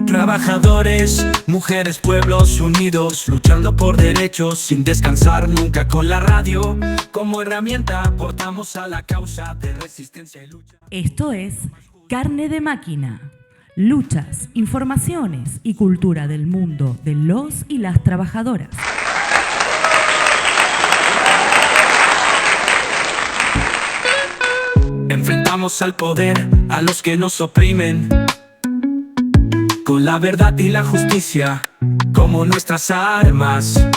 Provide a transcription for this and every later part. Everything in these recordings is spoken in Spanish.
Trabajadores, mujeres, pueblos unidos, luchando por derechos sin descansar nunca. Con la radio como herramienta aportamos a la causa de resistencia y lucha. Esto es Carne de Máquina. Luchas, informaciones y cultura del mundo de los y las trabajadoras. Enfrentamos al poder, a los que nos oprimen, con la verdad y la justicia como nuestras armas.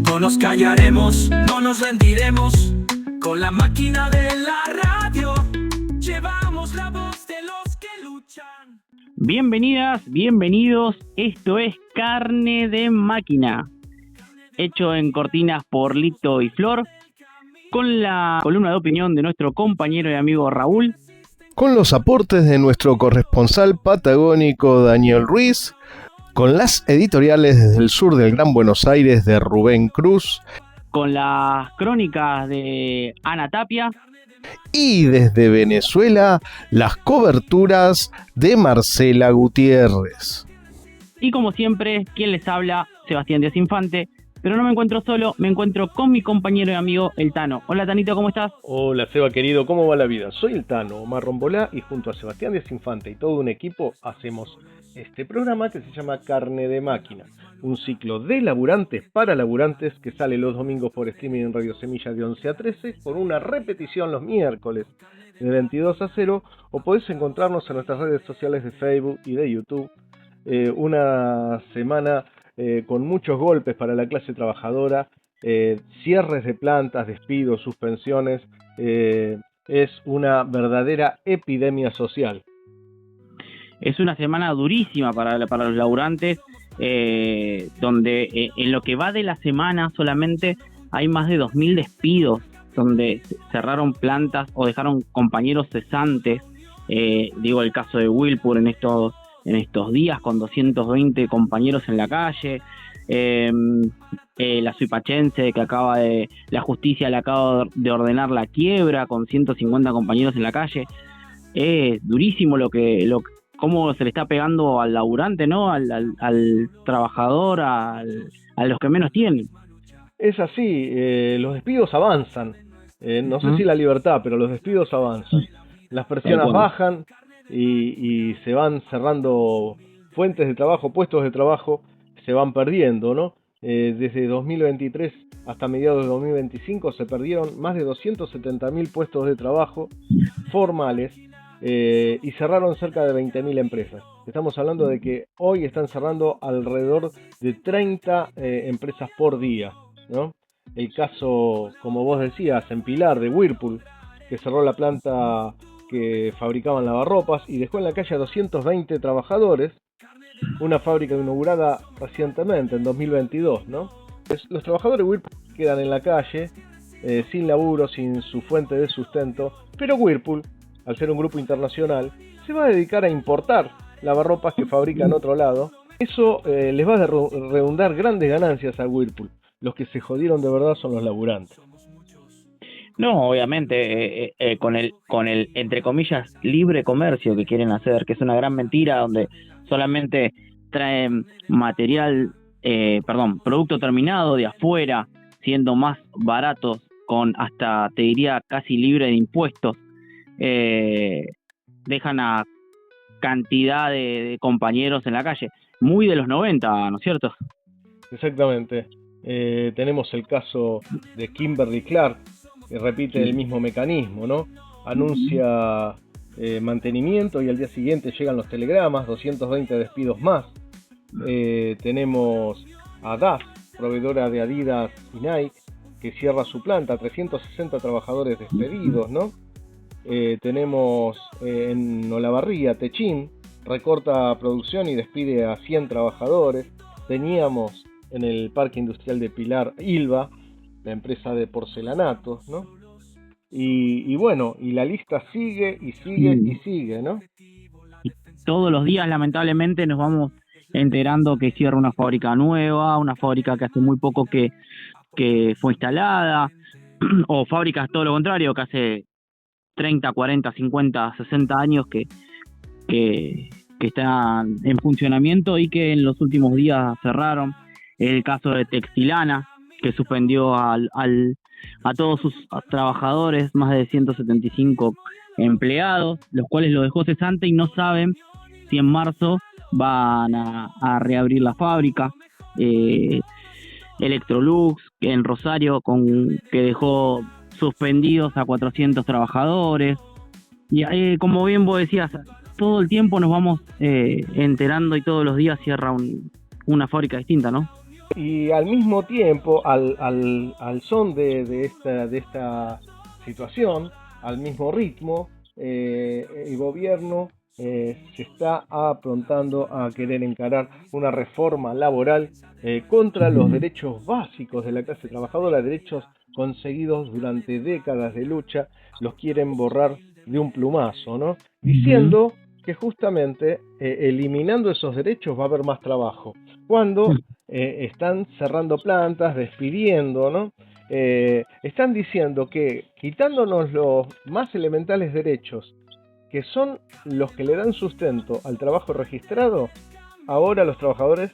No nos callaremos, no nos rendiremos. Con la máquina de la radio llevamos la voz de los que luchan. Bienvenidas, bienvenidos. Esto es Carne de Máquina, hecho en cortinas por Lito y Flor, con la columna de opinión de nuestro compañero y amigo Raúl, con los aportes de nuestro corresponsal patagónico Daniel Ruiz, con las editoriales desde el sur del Gran Buenos Aires de Rubén Cruz, con las crónicas de Ana Tapia y desde Venezuela las coberturas de Marcela Gutiérrez. Y como siempre, quien les habla, Sebastián Díaz Infante. Pero no me encuentro solo, me encuentro con mi compañero y amigo, el Tano. Hola, Tanito, ¿cómo estás? Hola, Seba, querido, ¿cómo va la vida? Soy el Tano, Omar Rombolá, y junto a Sebastián Díaz Infante y todo un equipo hacemos este programa que se llama Carne de Máquina, un ciclo de laburantes para laburantes que sale los domingos por streaming en Radio Semilla de 11 a 13, con una repetición los miércoles de 22 a 0, o podés encontrarnos en nuestras redes sociales de Facebook y de YouTube. Una semana con muchos golpes para la clase trabajadora, cierres de plantas, despidos, suspensiones, es una verdadera epidemia social. Es una semana durísima para los laburantes, donde en lo que va de la semana solamente hay más de 2.000 despidos, donde cerraron plantas o dejaron compañeros cesantes. Digo el caso de Whirlpool en estos días, con 220 compañeros en la calle. La Suipachense, que la justicia le acaba de ordenar la quiebra con 150 compañeros en la calle. Es durísimo cómo se le está pegando al laburante, ¿no? Al trabajador, a los que menos tienen. Es así, los despidos avanzan. No sé si la libertad, pero los despidos avanzan. Las persianas bajan y se van cerrando fuentes de trabajo, puestos de trabajo, se van perdiendo, ¿no? Desde 2023 hasta mediados de 2025 se perdieron más de 270.000 puestos de trabajo formales y cerraron cerca de 20.000 empresas. Estamos hablando de que hoy están cerrando alrededor de 30 empresas por día, ¿no? El caso, como vos decías, en Pilar, de Whirlpool, que cerró la planta que fabricaban lavarropas y dejó en la calle a 220 trabajadores, una fábrica inaugurada recientemente, en 2022, ¿no? Los trabajadores de Whirlpool quedan en la calle, sin laburo, sin su fuente de sustento, pero Whirlpool, al ser un grupo internacional, se va a dedicar a importar lavarropas que fabrica en otro lado. Eso les va a redundar grandes ganancias a Whirlpool. Los que se jodieron de verdad son los laburantes. No, obviamente, con el entre comillas libre comercio que quieren hacer, que es una gran mentira, donde solamente traen producto terminado de afuera, siendo más baratos, con hasta, te diría, casi libre de impuestos. Dejan a cantidad de compañeros en la calle, muy de los 90, ¿no es cierto? Exactamente. Tenemos el caso de Kimberly Clark, que repite el mismo mecanismo, ¿no? Anuncia mantenimiento y al día siguiente llegan los telegramas, 220 despidos más. Tenemos a DAS, proveedora de Adidas y Nike, que cierra su planta, 360 trabajadores despedidos, ¿no? Tenemos en Olavarría, Techin, recorta producción y despide a 100 trabajadores. Teníamos en el Parque Industrial de Pilar, Ilva, la empresa de porcelanatos, ¿no? Y bueno, y la lista sigue y sigue y sigue, ¿no? Todos los días, lamentablemente, nos vamos enterando que cierra una fábrica nueva, una fábrica que hace muy poco que fue instalada, o fábricas todo lo contrario, que hace 30, 40, 50, 60 años que que están en funcionamiento y que en los últimos días cerraron. El caso de Textilana, que suspendió a todos sus trabajadores, más de 175 empleados, los cuales lo dejó cesante y no saben si en marzo van a reabrir la fábrica. Electrolux, en Rosario, que dejó suspendidos a 400 trabajadores. Y como bien vos decías, todo el tiempo nos vamos enterando y todos los días cierra una fábrica distinta, ¿no? Y al mismo tiempo, al son de esta situación, al mismo ritmo, el gobierno se está aprontando a querer encarar una reforma laboral contra los derechos básicos de la clase trabajadora, derechos conseguidos durante décadas de lucha, los quieren borrar de un plumazo, ¿no? Diciendo que justamente eliminando esos derechos va a haber más trabajo. Cuando están cerrando plantas, despidiendo, ¿no? Están diciendo que quitándonos los más elementales derechos, que son los que le dan sustento al trabajo registrado, ahora los trabajadores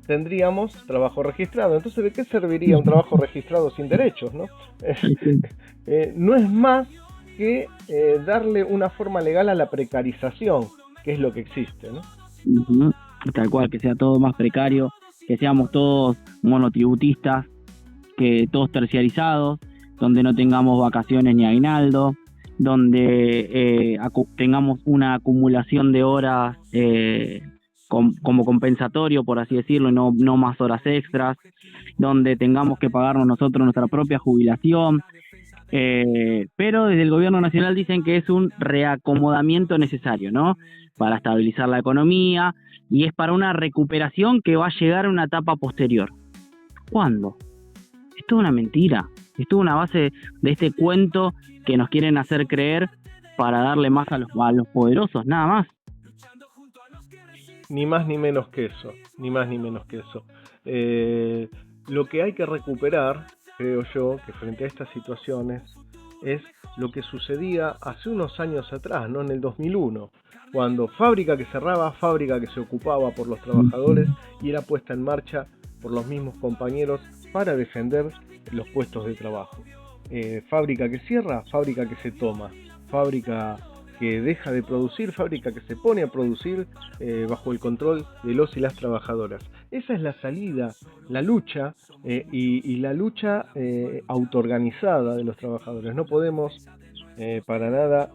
tendríamos trabajo registrado. Entonces, ¿de qué serviría un trabajo registrado sin derechos, no? No es más que darle una forma legal a la precarización, que es lo que existe, ¿no? Tal cual, que sea todo más precario, que seamos todos monotributistas, que todos terciarizados, donde no tengamos vacaciones ni aguinaldo, donde tengamos una acumulación de horas como compensatorio, por así decirlo, y no más horas extras, donde tengamos que pagarnos nosotros nuestra propia jubilación. Pero desde el gobierno nacional dicen que es un reacomodamiento necesario, ¿no? Para estabilizar la economía, y es para una recuperación que va a llegar a una etapa posterior. ¿Cuándo? Esto es una mentira, esto es una base de este cuento que nos quieren hacer creer para darle más a los poderosos, nada más. Ni más ni menos que eso, ni más ni menos que eso. Lo que hay que recuperar, creo yo, que frente a estas situaciones, es lo que sucedía hace unos años atrás, ¿no? En el 2001, cuando fábrica que cerraba, fábrica que se ocupaba por los trabajadores y era puesta en marcha por los mismos compañeros para defender los puestos de trabajo. Fábrica que cierra, fábrica que se toma, fábrica que deja de producir, fábrica que se pone a producir bajo el control de los y las trabajadoras. Esa es la salida, la lucha y la lucha autoorganizada de los trabajadores. No podemos para nada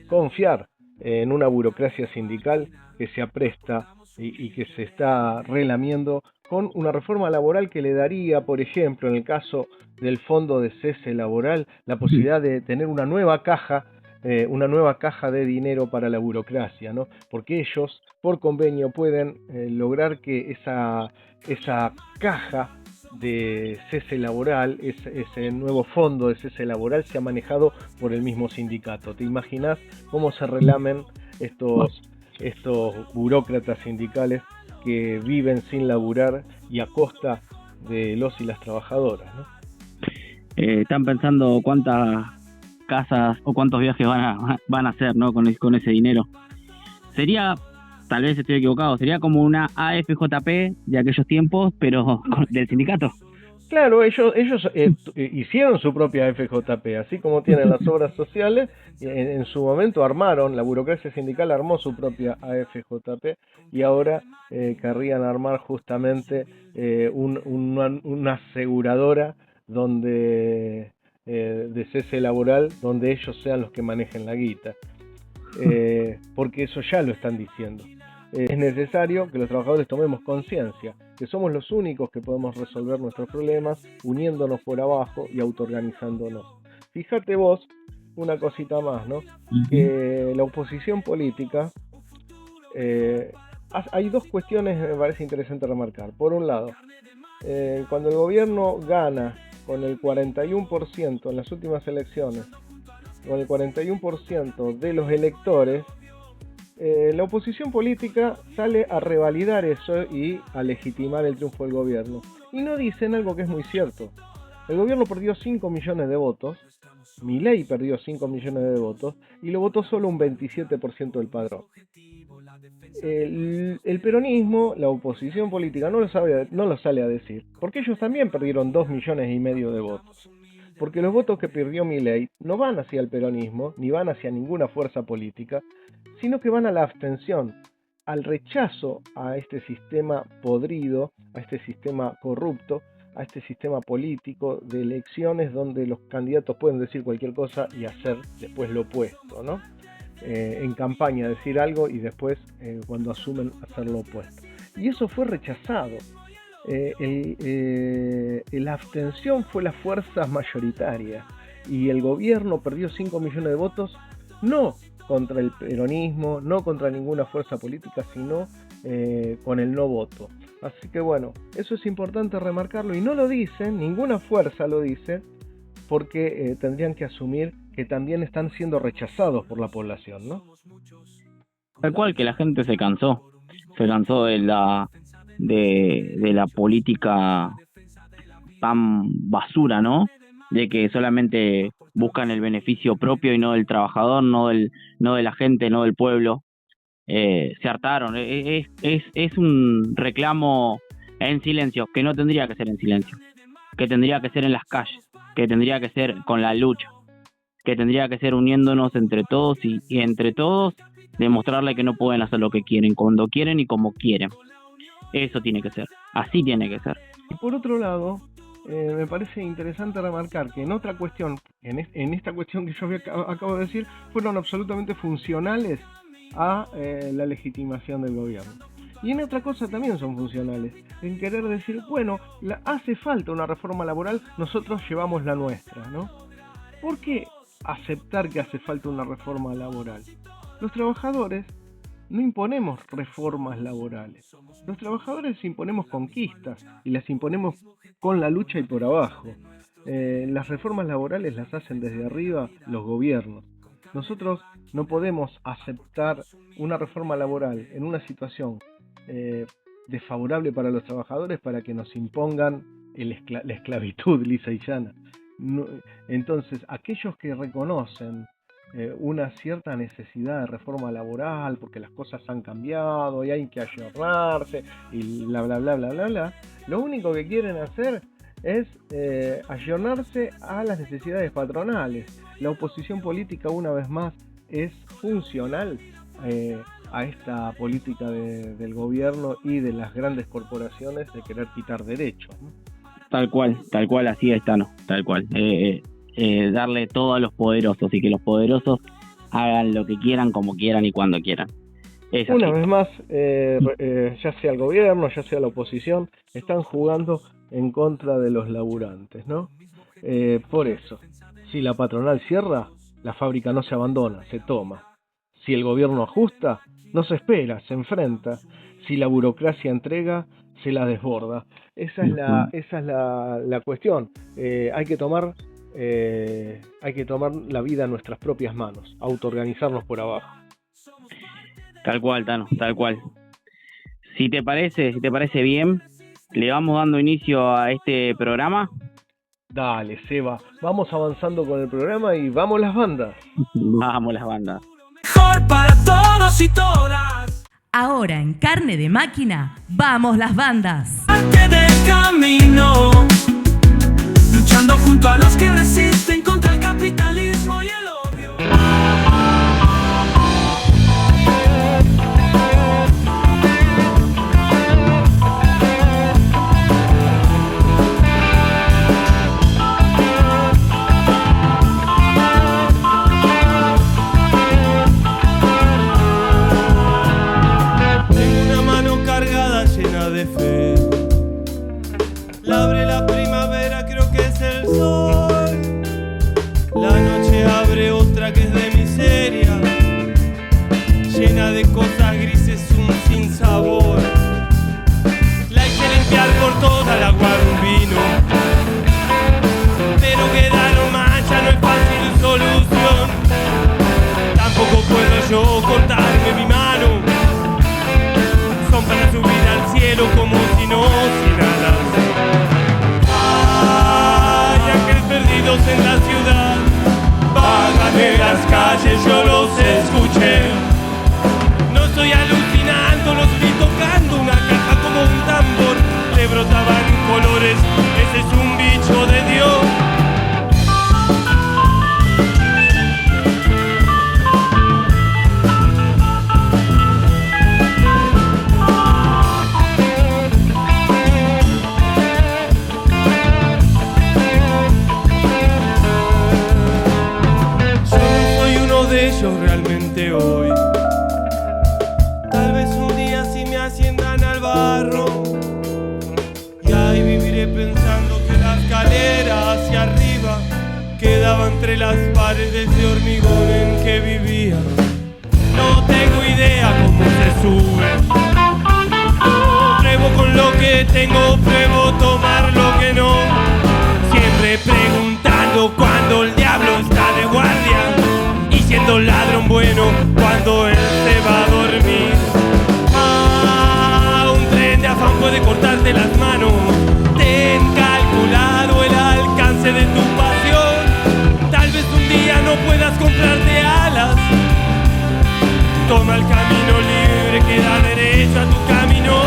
confiar en una burocracia sindical que se apresta y que se está relamiendo con una reforma laboral que le daría, por ejemplo, en el caso del fondo de cese laboral, la posibilidad de tener una nueva caja de dinero para la burocracia, ¿no? Porque ellos, por convenio, pueden lograr que esa caja de cese laboral, ese nuevo fondo de cese laboral, sea manejado por el mismo sindicato. ¿Te imaginas cómo se relamen estos burócratas sindicales que viven sin laburar y a costa de los y las trabajadoras, ¿no? Están pensando cuántas casas o cuántos viajes van a hacer, ¿no? con ese dinero. Sería, tal vez estoy equivocado, sería como una AFJP de aquellos tiempos, pero del sindicato. Claro, ellos hicieron su propia FJP, así como tienen las obras sociales, en su momento armaron, la burocracia sindical armó su propia AFJP y ahora querrían armar justamente una aseguradora donde de cese laboral, donde ellos sean los que manejen la guita, porque eso ya lo están diciendo. Es necesario que los trabajadores tomemos conciencia que somos los únicos que podemos resolver nuestros problemas uniéndonos por abajo y autoorganizándonos. Fíjate vos, una cosita más, ¿no? Que la oposición política, hay dos cuestiones que me parece interesante remarcar. Por un lado, cuando el gobierno gana con el 41% en las últimas elecciones, con el 41% de los electores, la oposición política sale a revalidar eso y a legitimar el triunfo del gobierno. Y no dicen algo que es muy cierto. El gobierno perdió 5 millones de votos Milei perdió 5 millones de votos y lo votó solo un 27% del padrón. El peronismo, la oposición política, no lo sale a decir, porque ellos también perdieron 2,5 millones de votos. Porque los votos que perdió Milei no van hacia el peronismo, ni van hacia ninguna fuerza política, sino que van a la abstención, al rechazo a este sistema podrido, a este sistema corrupto, a este sistema político de elecciones donde los candidatos pueden decir cualquier cosa y hacer después lo opuesto, ¿no? En campaña decir algo y después cuando asumen hacer lo opuesto. Y eso fue rechazado. La abstención fue la fuerza mayoritaria y el gobierno perdió 5 millones de votos, no contra el peronismo, no contra ninguna fuerza política, sino con el no voto. Así que bueno, eso es importante remarcarlo y no lo dicen, ninguna fuerza lo dice, porque tendrían que asumir que también están siendo rechazados por la población, ¿no? Tal cual, que la gente se cansó de la política tan basura, ¿no? De que solamente buscan el beneficio propio y no del trabajador, no de la gente, no del pueblo. Se hartaron. Es un reclamo en silencio, que no tendría que ser en silencio, que tendría que ser en las calles, que tendría que ser con la lucha, que tendría que ser uniéndonos entre todos y entre todos demostrarle que no pueden hacer lo que quieren, cuando quieren y como quieren. Eso tiene que ser, así tiene que ser. Y por otro lado, me parece interesante remarcar que en otra cuestión, en esta cuestión que yo acabo de decir, fueron absolutamente funcionales a la legitimación del gobierno. Y en otra cosa también son funcionales, en querer decir, bueno, hace falta una reforma laboral, nosotros llevamos la nuestra, ¿no? ¿Por qué aceptar que hace falta una reforma laboral? Los trabajadores no imponemos reformas laborales. Los trabajadores imponemos conquistas y las imponemos con la lucha y por abajo. Las reformas laborales las hacen desde arriba los gobiernos. Nosotros no podemos aceptar una reforma laboral en una situación desfavorable para los trabajadores para que nos impongan la esclavitud lisa y llana. Entonces, aquellos que reconocen una cierta necesidad de reforma laboral porque las cosas han cambiado y hay que ayornarse y bla bla bla bla bla bla, lo único que quieren hacer es ayornarse a las necesidades patronales. La oposición política, una vez más, es funcional a esta política del gobierno y de las grandes corporaciones de querer quitar derechos, ¿no? Tal cual, así está, ¿no? Tal cual. Darle todo a los poderosos y que los poderosos hagan lo que quieran, como quieran y cuando quieran. Una vez más, ya sea el gobierno, ya sea la oposición, están jugando en contra de los laburantes, ¿no? Por eso, si la patronal cierra, la fábrica no se abandona, se toma. Si el gobierno ajusta, no se espera, se enfrenta. Si la burocracia entrega, se la desborda. Esa es la cuestión. Hay que tomar la vida en nuestras propias manos, autoorganizarnos por abajo. Tal cual, Tano, tal cual. Si te parece bien, le vamos dando inicio a este programa. Dale, Seba, vamos avanzando con el programa y vamos las bandas. Vamos las bandas. Mejor para todos y todas. Ahora en Carne de Máquina, vamos las bandas. Parte del camino, luchando junto a los que resisten contra el capitalismo y el odio. De fe, la abre la primavera, creo que es el sol. La noche abre otra que es de miseria, llena de cosas grises, un sinsabor. La hice limpiar por toda la agua de un vino, pero quedaron manchas, no es fácil solución. Tampoco puedo yo cortarme mi mano, son para subir al cielo como si no, sin alas. Hay ángeles perdidos en la ciudad, entre las paredes de hormigón en que vivía. No tengo idea cómo se sube. Pruebo con lo que tengo, pruebo tomar lo que no. Siempre preguntando cuando el diablo está de guardia y siendo ladrón bueno cuando él se va a dormir. Un tren de afán puede cortarte las manos. Ten calculado el alcance de tu pasión. Tal vez un día no puedas comprarte alas. Toma el camino libre que da derecho a tu camino.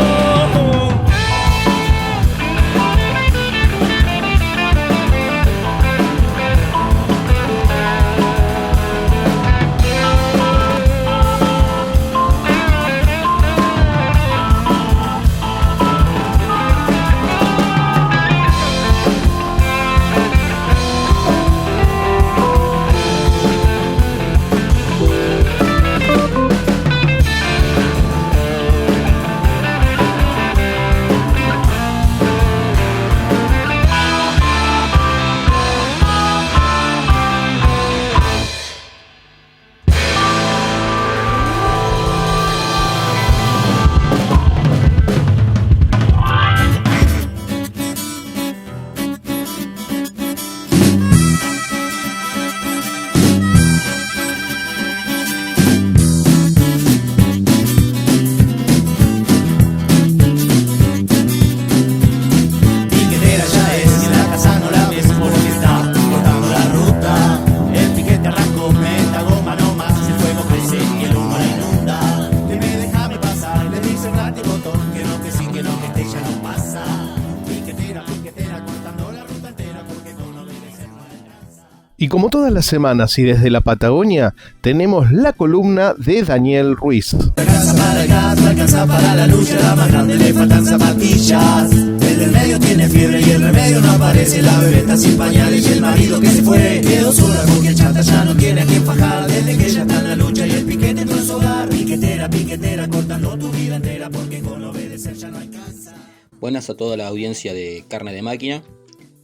Y como todas las semanas y desde la Patagonia, tenemos la columna de Daniel Ruiz. Alcanza para el gas, no alcanza para la luz, y a la más grande le faltan zapatillas. El del medio tiene fiebre y el remedio no aparece. La bebé está sin pañales y el marido que se fue quedó sola porque el chanta ya no tiene a quien fajar. Desde que ella está en la lucha y el piquete no es hogar. Piquetera, piquetera, cortando tu vida entera porque con obedecer ya no alcanza. Buenas a toda la audiencia de Carne de Máquina.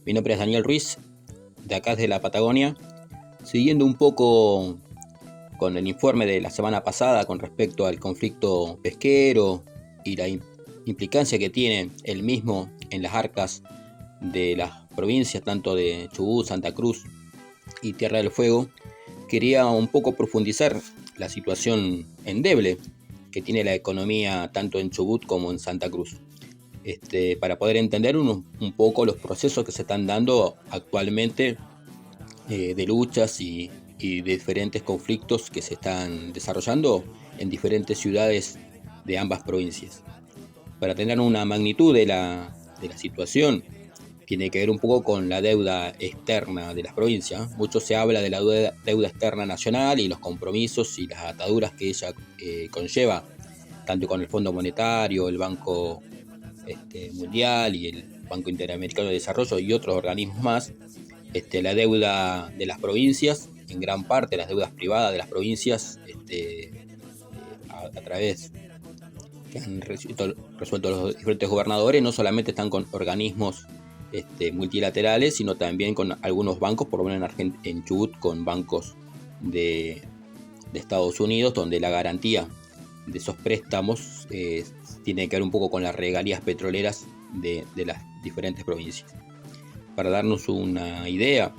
Mi nombre es Daniel Ruiz, de acá de la Patagonia, siguiendo un poco con el informe de la semana pasada con respecto al conflicto pesquero y la implicancia que tiene el mismo en las arcas de las provincias tanto de Chubut, Santa Cruz y Tierra del Fuego. Quería un poco profundizar la situación endeble que tiene la economía tanto en Chubut como en Santa Cruz. Para poder entender un poco los procesos que se están dando actualmente de luchas y diferentes conflictos que se están desarrollando en diferentes ciudades de ambas provincias. Para tener una magnitud de la situación, tiene que ver un poco con la deuda externa de las provincias. Mucho se habla de la deuda externa nacional y los compromisos y las ataduras que ella conlleva, tanto con el Fondo Monetario, el Banco Mundial y el Banco Interamericano de Desarrollo y otros organismos más. La deuda de las provincias, en gran parte las deudas privadas de las provincias, a través que han resuelto los diferentes gobernadores, no solamente están con organismos multilaterales, sino también con algunos bancos, por lo menos en Chubut, con bancos de Estados Unidos, donde la garantía de esos préstamos tiene que ver un poco con las regalías petroleras de las diferentes provincias. Para darnos una idea,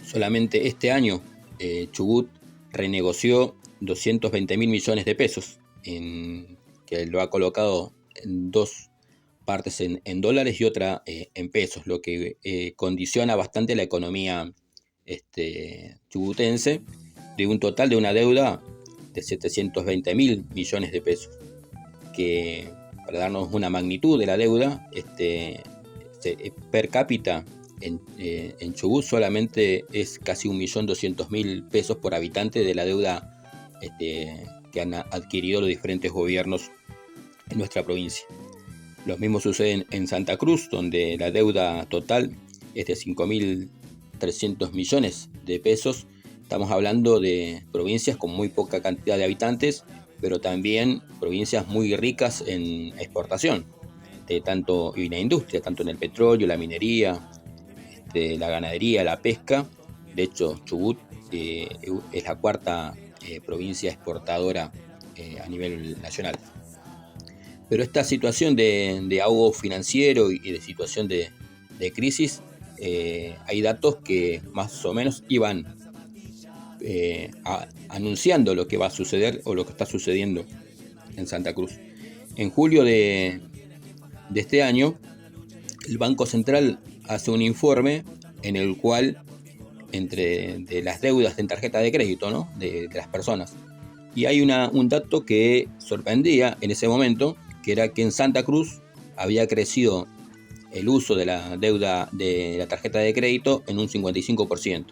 solamente este año Chubut renegoció 220.000 millones de pesos, que lo ha colocado en dos partes en dólares y otra en pesos, lo que condiciona bastante la economía chubutense, de un total de una deuda de 720.000 millones de pesos, que para darnos una magnitud de la deuda, per cápita en Chubut solamente es casi 1.200.000 pesos por habitante de la deuda que han adquirido los diferentes gobiernos en nuestra provincia. Lo mismo sucede en Santa Cruz, donde la deuda total es de 5.300 millones de pesos. Estamos hablando de provincias con muy poca cantidad de habitantes, pero también provincias muy ricas en exportación, y la industria, tanto en el petróleo, la minería, la ganadería, la pesca, De hecho, Chubut es la cuarta provincia exportadora a nivel nacional. Pero esta situación de ahogo financiero y de situación de crisis, hay datos que más o menos iban anunciando lo que va a suceder o lo que está sucediendo en Santa Cruz. En julio de este año, el Banco Central hace un informe en el cual, de las deudas en tarjeta de crédito, ¿no?, de las personas. Y hay un dato que sorprendía en ese momento, que era que en Santa Cruz había crecido el uso de la deuda de la tarjeta de crédito en un 55%.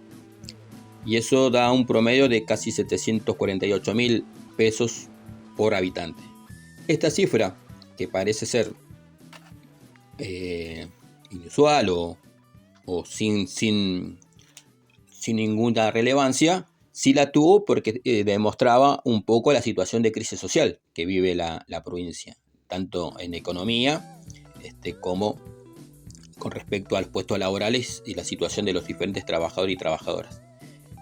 Y eso da un promedio de casi 748.000 pesos por habitante. Esta cifra, que parece ser inusual o sin ninguna relevancia, sí la tuvo porque demostraba un poco la situación de crisis social que vive la provincia, tanto en economía como con respecto a los puestos laborales y la situación de los diferentes trabajadores y trabajadoras.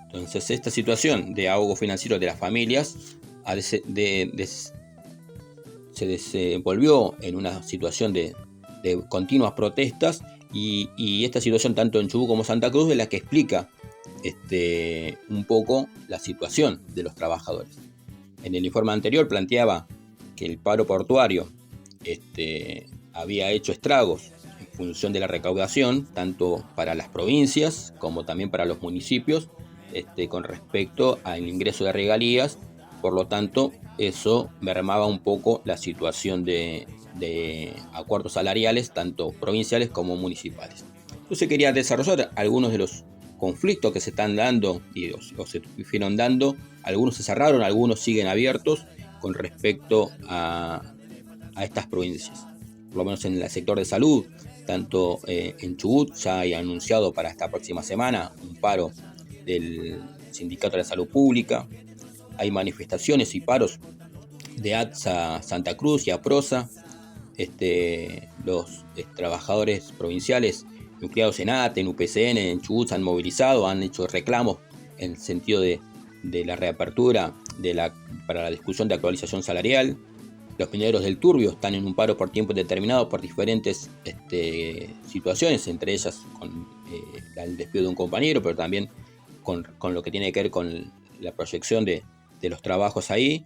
Entonces, esta situación de ahogo financiero de las familias se desenvolvió en una situación de continuas protestas, y esta situación tanto en Chubut como Santa Cruz es la que explica un poco la situación de los trabajadores. En el informe anterior planteaba que el paro portuario había hecho estragos en función de la recaudación, tanto para las provincias como también para los municipios, con respecto al ingreso de regalías. Por lo tanto, eso mermaba un poco la situación de acuerdos salariales, tanto provinciales como municipales. Entonces quería desarrollar algunos de los conflictos que se están dando o se fueron dando. Algunos se cerraron, algunos siguen abiertos con respecto a estas provincias. Por lo menos en el sector de salud, tanto en Chubut ya hay anunciado para esta próxima semana un paro del Sindicato de la Salud Pública. Hay manifestaciones y paros de ATSA Santa Cruz y APROSA. Los trabajadores provinciales nucleados en ATE, en UPCN, en Chubut se han movilizado, han hecho reclamos en el sentido de la reapertura para la discusión de actualización salarial. Los mineros del Turbio están en un paro por tiempo determinado por diferentes situaciones, entre ellas con el despido de un compañero, pero también con lo que tiene que ver con la proyección de los trabajos ahí.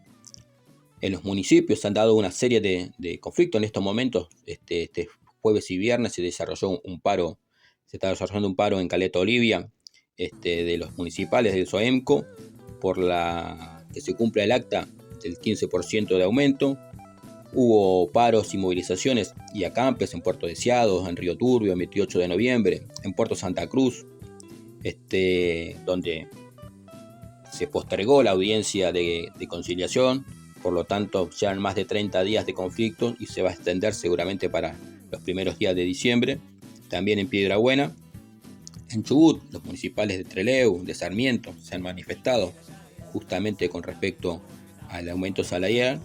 En los municipios se han dado una serie de conflictos en estos momentos. Este jueves y viernes se está desarrollando un paro en Caleta Olivia, de los municipales del SOEMCO, por que se cumpla el acta del 15% de aumento. Hubo paros y movilizaciones y acampes en Puerto Deseado, en Río Turbio, el 28 de noviembre, en Puerto Santa Cruz, donde se postergó la audiencia de conciliación. Por lo tanto, ya han más de 30 días de conflicto y se va a extender seguramente para los primeros días de diciembre. También en Piedrabuena. En Chubut, los municipales de Trelew, de Sarmiento, se han manifestado justamente con respecto al aumento salarial.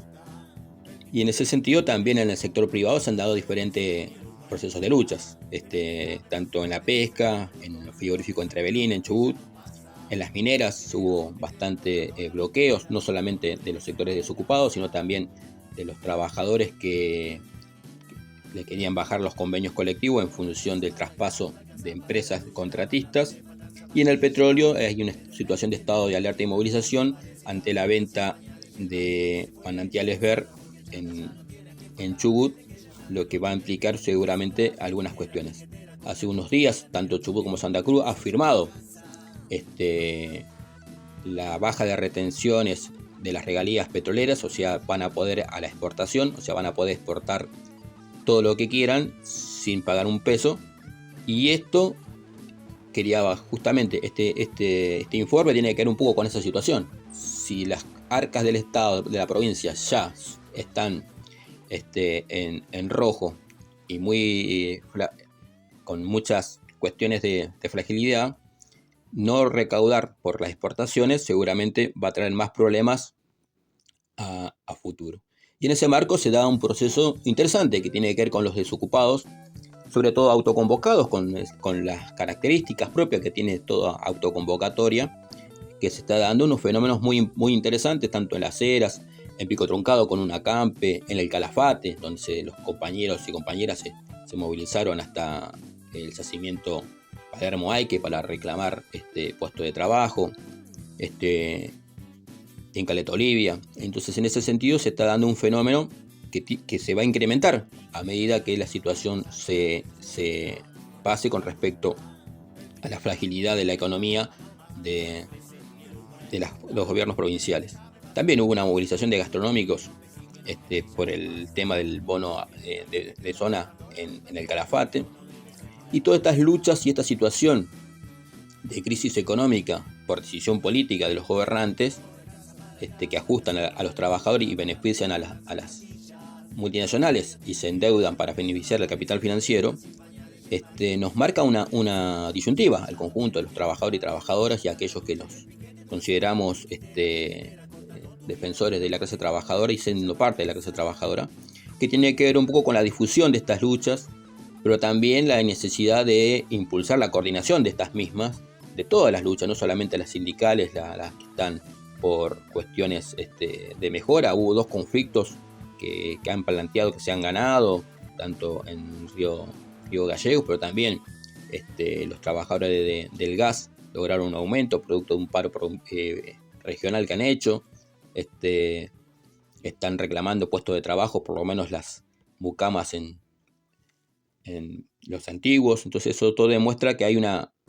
Y en ese sentido, también en el sector privado se han dado diferentes procesos de luchas, tanto en la pesca, en el frigorífico en Trevelín, en Chubut. En las mineras hubo bastante bloqueos, no solamente de los sectores desocupados, sino también de los trabajadores que le querían bajar los convenios colectivos en función del traspaso de empresas contratistas. Y en el petróleo hay una situación de estado de alerta y movilización ante la venta de manantiales Ver en Chubut, lo que va a implicar seguramente algunas cuestiones. Hace unos días, tanto Chubut como Santa Cruz ha firmado la baja de retenciones de las regalías petroleras, o sea, van a poder a la exportación, o sea, van a poder exportar todo lo que quieran sin pagar un peso. Y esto quería justamente, este informe tiene que ver un poco con esa situación. Si las arcas del Estado, de la provincia, ya están en rojo y con muchas cuestiones de fragilidad, no recaudar por las exportaciones seguramente va a traer más problemas a futuro. Y en ese marco se da un proceso interesante que tiene que ver con los desocupados. sobre todo autoconvocados con las características propias que tiene toda autoconvocatoria, que se está dando unos fenómenos muy, muy interesantes, tanto en Las Heras, en Pico Truncado con un acampe, en el Calafate, donde los compañeros y compañeras se movilizaron hasta el yacimiento Palermo Aique para reclamar puesto de trabajo, en Caleta Olivia. Entonces, en ese sentido se está dando un fenómeno que se va a incrementar a medida que la situación se pase con respecto a la fragilidad de la economía de los gobiernos provinciales. También hubo una movilización de gastronómicos por el tema del bono de zona en el Calafate. Y todas estas luchas y esta situación de crisis económica por decisión política de los gobernantes, que ajustan a los trabajadores y benefician a las multinacionales y se endeudan para beneficiar al capital financiero, nos marca una disyuntiva al conjunto de los trabajadores y trabajadoras y a aquellos que nos consideramos defensores de la clase trabajadora y siendo parte de la clase trabajadora, que tiene que ver un poco con la difusión de estas luchas, pero también la necesidad de impulsar la coordinación de estas mismas, de todas las luchas, no solamente las sindicales, las que están por cuestiones de mejora. Hubo 2 conflictos que han planteado que se han ganado, tanto en Río Gallegos, pero también los trabajadores del gas lograron un aumento producto de un paro regional que han hecho. Están reclamando puestos de trabajo, por lo menos las mucamas en los antiguos. Entonces eso todo demuestra que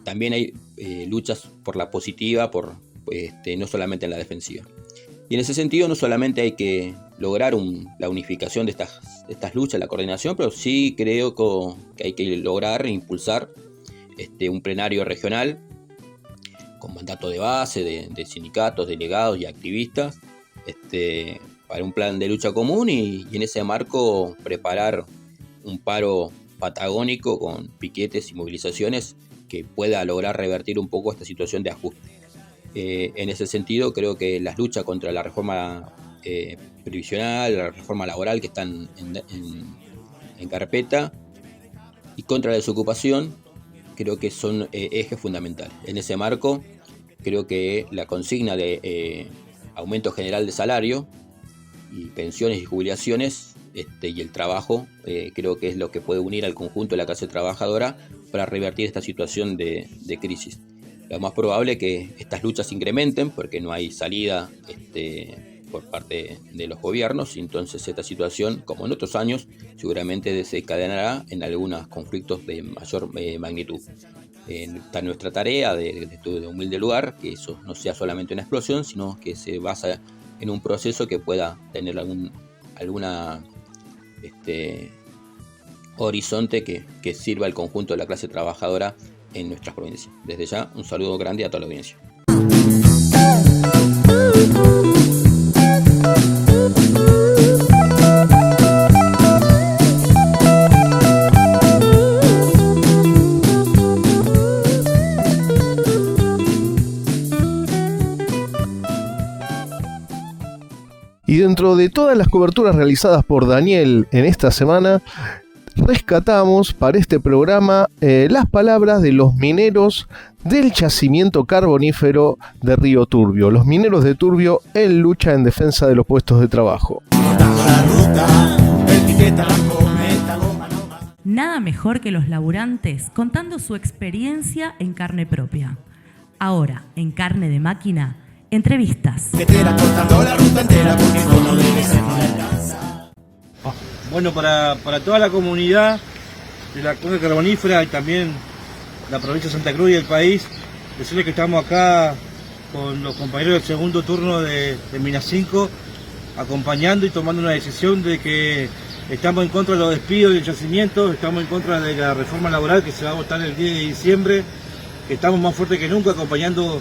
también hay luchas por la positiva, no solamente en la defensiva. Y en ese sentido no solamente hay que lograr la unificación de estas luchas, la coordinación, pero sí creo que hay que lograr e impulsar un plenario regional con mandato de base de sindicatos, delegados y activistas, para un plan de lucha común y en ese marco preparar un paro patagónico con piquetes y movilizaciones que pueda lograr revertir un poco esta situación de ajuste. En ese sentido creo que las luchas contra la reforma previsional, la reforma laboral que están en carpeta y contra la desocupación creo que son ejes fundamentales. En ese marco creo que la consigna de aumento general de salario y pensiones y jubilaciones y el trabajo creo que es lo que puede unir al conjunto de la clase trabajadora para revertir esta situación de crisis. Lo más probable es que estas luchas se incrementen porque no hay salida por parte de los gobiernos, y entonces esta situación, como en otros años, seguramente desencadenará en algunos conflictos de mayor magnitud. Está nuestra tarea de humilde lugar, que eso no sea solamente una explosión, sino que se basa en un proceso que pueda tener alguna horizonte que sirva al conjunto de la clase trabajadora en nuestras provincias. Desde ya, un saludo grande a toda la audiencia. Y dentro de todas las coberturas realizadas por Daniel en esta semana, rescatamos para este programa las palabras de los mineros del yacimiento carbonífero de Río Turbio, los mineros de Turbio en lucha en defensa de los puestos de trabajo. Nada mejor que los laburantes contando su experiencia en carne propia. Ahora, en Carne de Máquina, entrevistas. Bueno, para toda la comunidad de la cuenca carbonífera y también la provincia de Santa Cruz y el país, decirles que estamos acá con los compañeros del segundo turno de Mina 5, acompañando y tomando una decisión de que estamos en contra de los despidos del yacimiento, estamos en contra de la reforma laboral que se va a votar el 10 de diciembre, que estamos más fuertes que nunca acompañando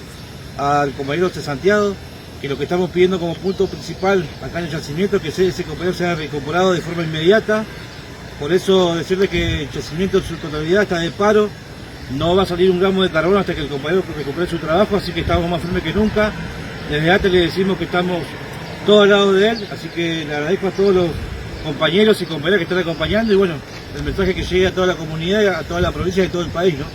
al compañero de Santiago, que lo que estamos pidiendo como punto principal acá en el yacimiento es que ese compañero sea reincorporado de forma inmediata. Por eso decirle que el yacimiento en su totalidad está de paro, no va a salir un gramo de carbón hasta que el compañero recupere su trabajo, así que estamos más firmes que nunca. Desde ATE le decimos que estamos todos al lado de él, así que le agradezco a todos los compañeros y compañeras que están acompañando y bueno, el mensaje que llegue a toda la comunidad, a toda la provincia y a todo el país, ¿no?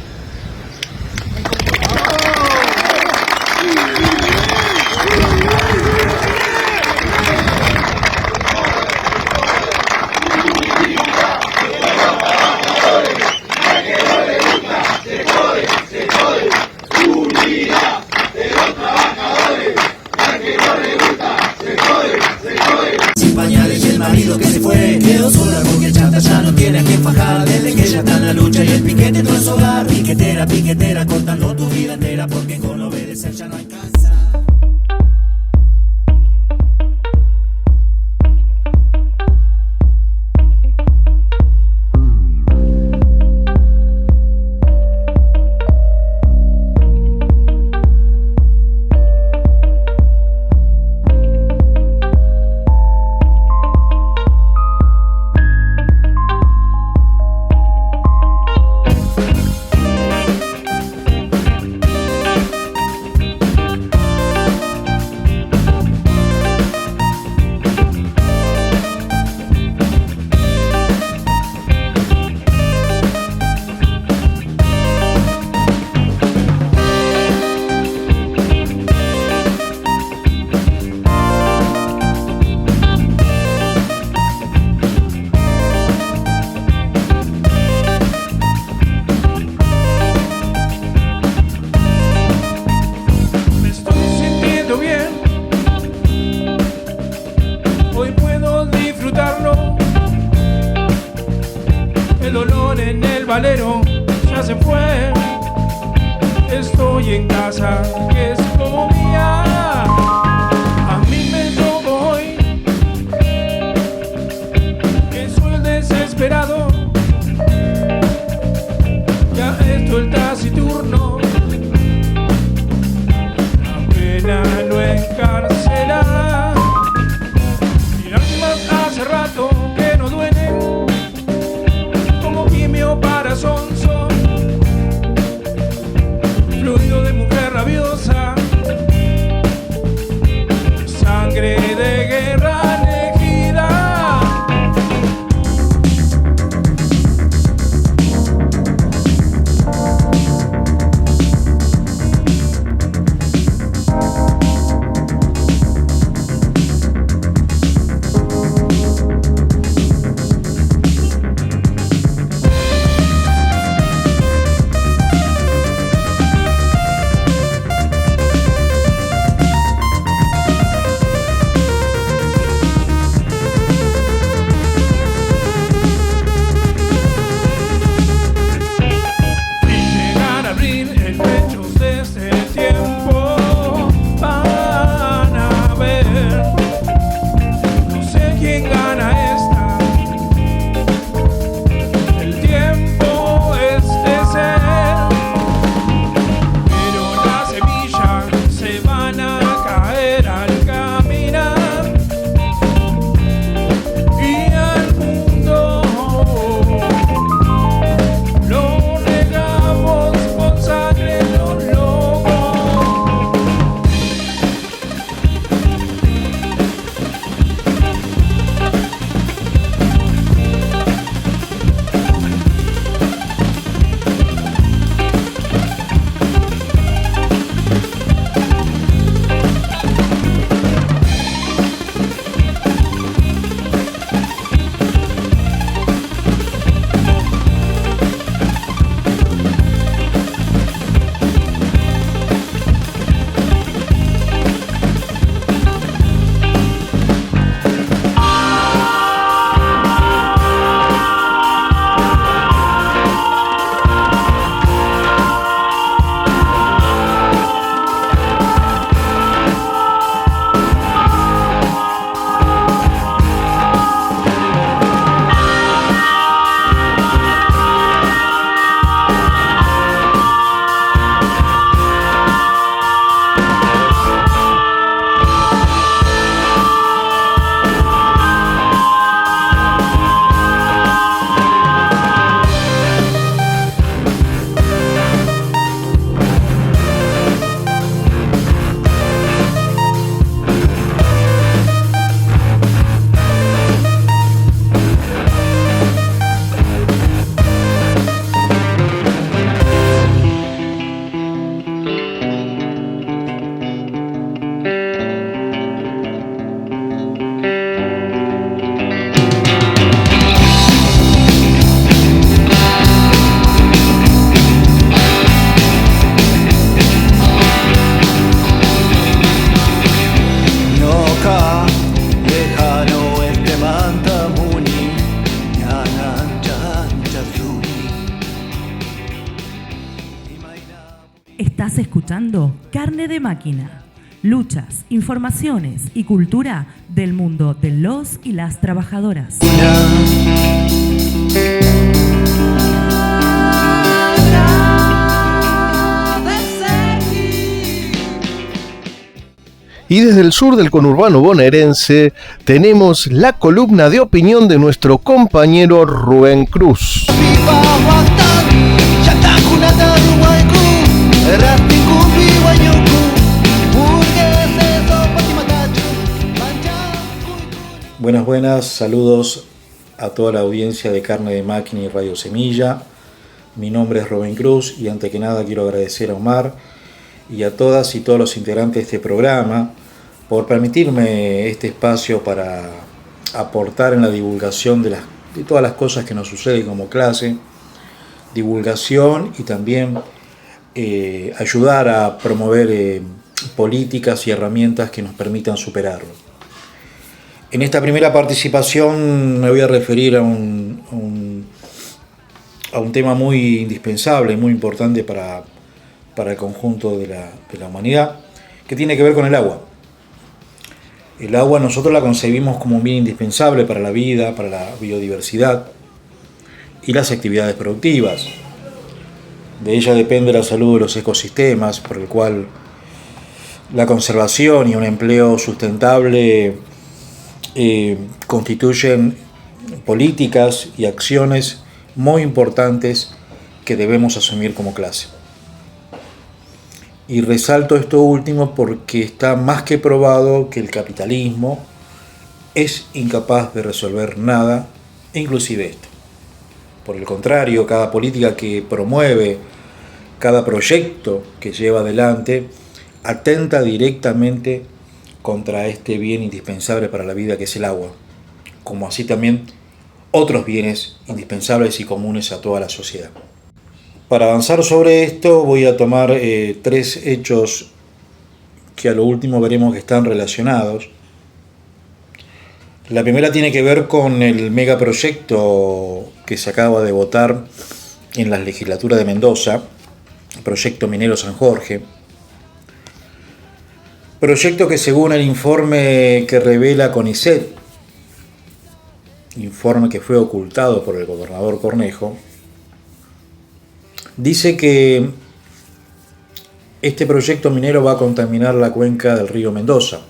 Sin pañales y el marido que se fue quedó sola porque el chanta ya no tiene a quien fajar. Desde que ella está en la lucha y el piquete entró en su hogar. Piquetera, piquetera, cortando tu vida entera porque con obedecer ya no hay casa. El olor en el valero ya se fue. Estoy en casa que es como mía. A mí me tocó hoy que soy el desesperado. Ya esto el taciturno. La pena lo encarcela. Y lágrimas hace rato que no duelen. Para sonso, fluido de mujer rabiosa, Estás escuchando Carne de Máquina. Luchas, informaciones y cultura del mundo de los y las trabajadoras. Y desde el sur del conurbano bonaerense tenemos la columna de opinión de nuestro compañero Rubén Cruz. Buenas, saludos a toda la audiencia de Carne de Máquina y Radio Semilla. Mi nombre es Rubén Cruz y antes que nada quiero agradecer a Omar y a todas y todos los integrantes de este programa por permitirme este espacio para aportar en la divulgación de todas las cosas que nos suceden como clase, divulgación y también ayudar a promover políticas y herramientas que nos permitan superarlo. En esta primera participación me voy a referir a un tema muy indispensable y muy importante para el conjunto de la humanidad, que tiene que ver con el agua. El agua nosotros la concebimos como un bien indispensable para la vida, para la biodiversidad y las actividades productivas. De ella depende la salud de los ecosistemas, por el cual la conservación y un empleo sustentable constituyen políticas y acciones muy importantes que debemos asumir como clase. Y resalto esto último porque está más que probado que el capitalismo es incapaz de resolver nada, inclusive esto. Por el contrario, cada política que promueve, cada proyecto que lleva adelante, atenta directamente contra este bien indispensable para la vida que es el agua, como así también otros bienes indispensables y comunes a toda la sociedad. Para avanzar sobre esto voy a tomar 3 hechos que a lo último veremos que están relacionados. La primera tiene que ver con el megaproyecto que se acaba de votar en la legislatura de Mendoza, Proyecto Minero San Jorge. Proyecto que según el informe que revela CONICET, informe que fue ocultado por el gobernador Cornejo, dice que este proyecto minero va a contaminar la cuenca del río Mendoza,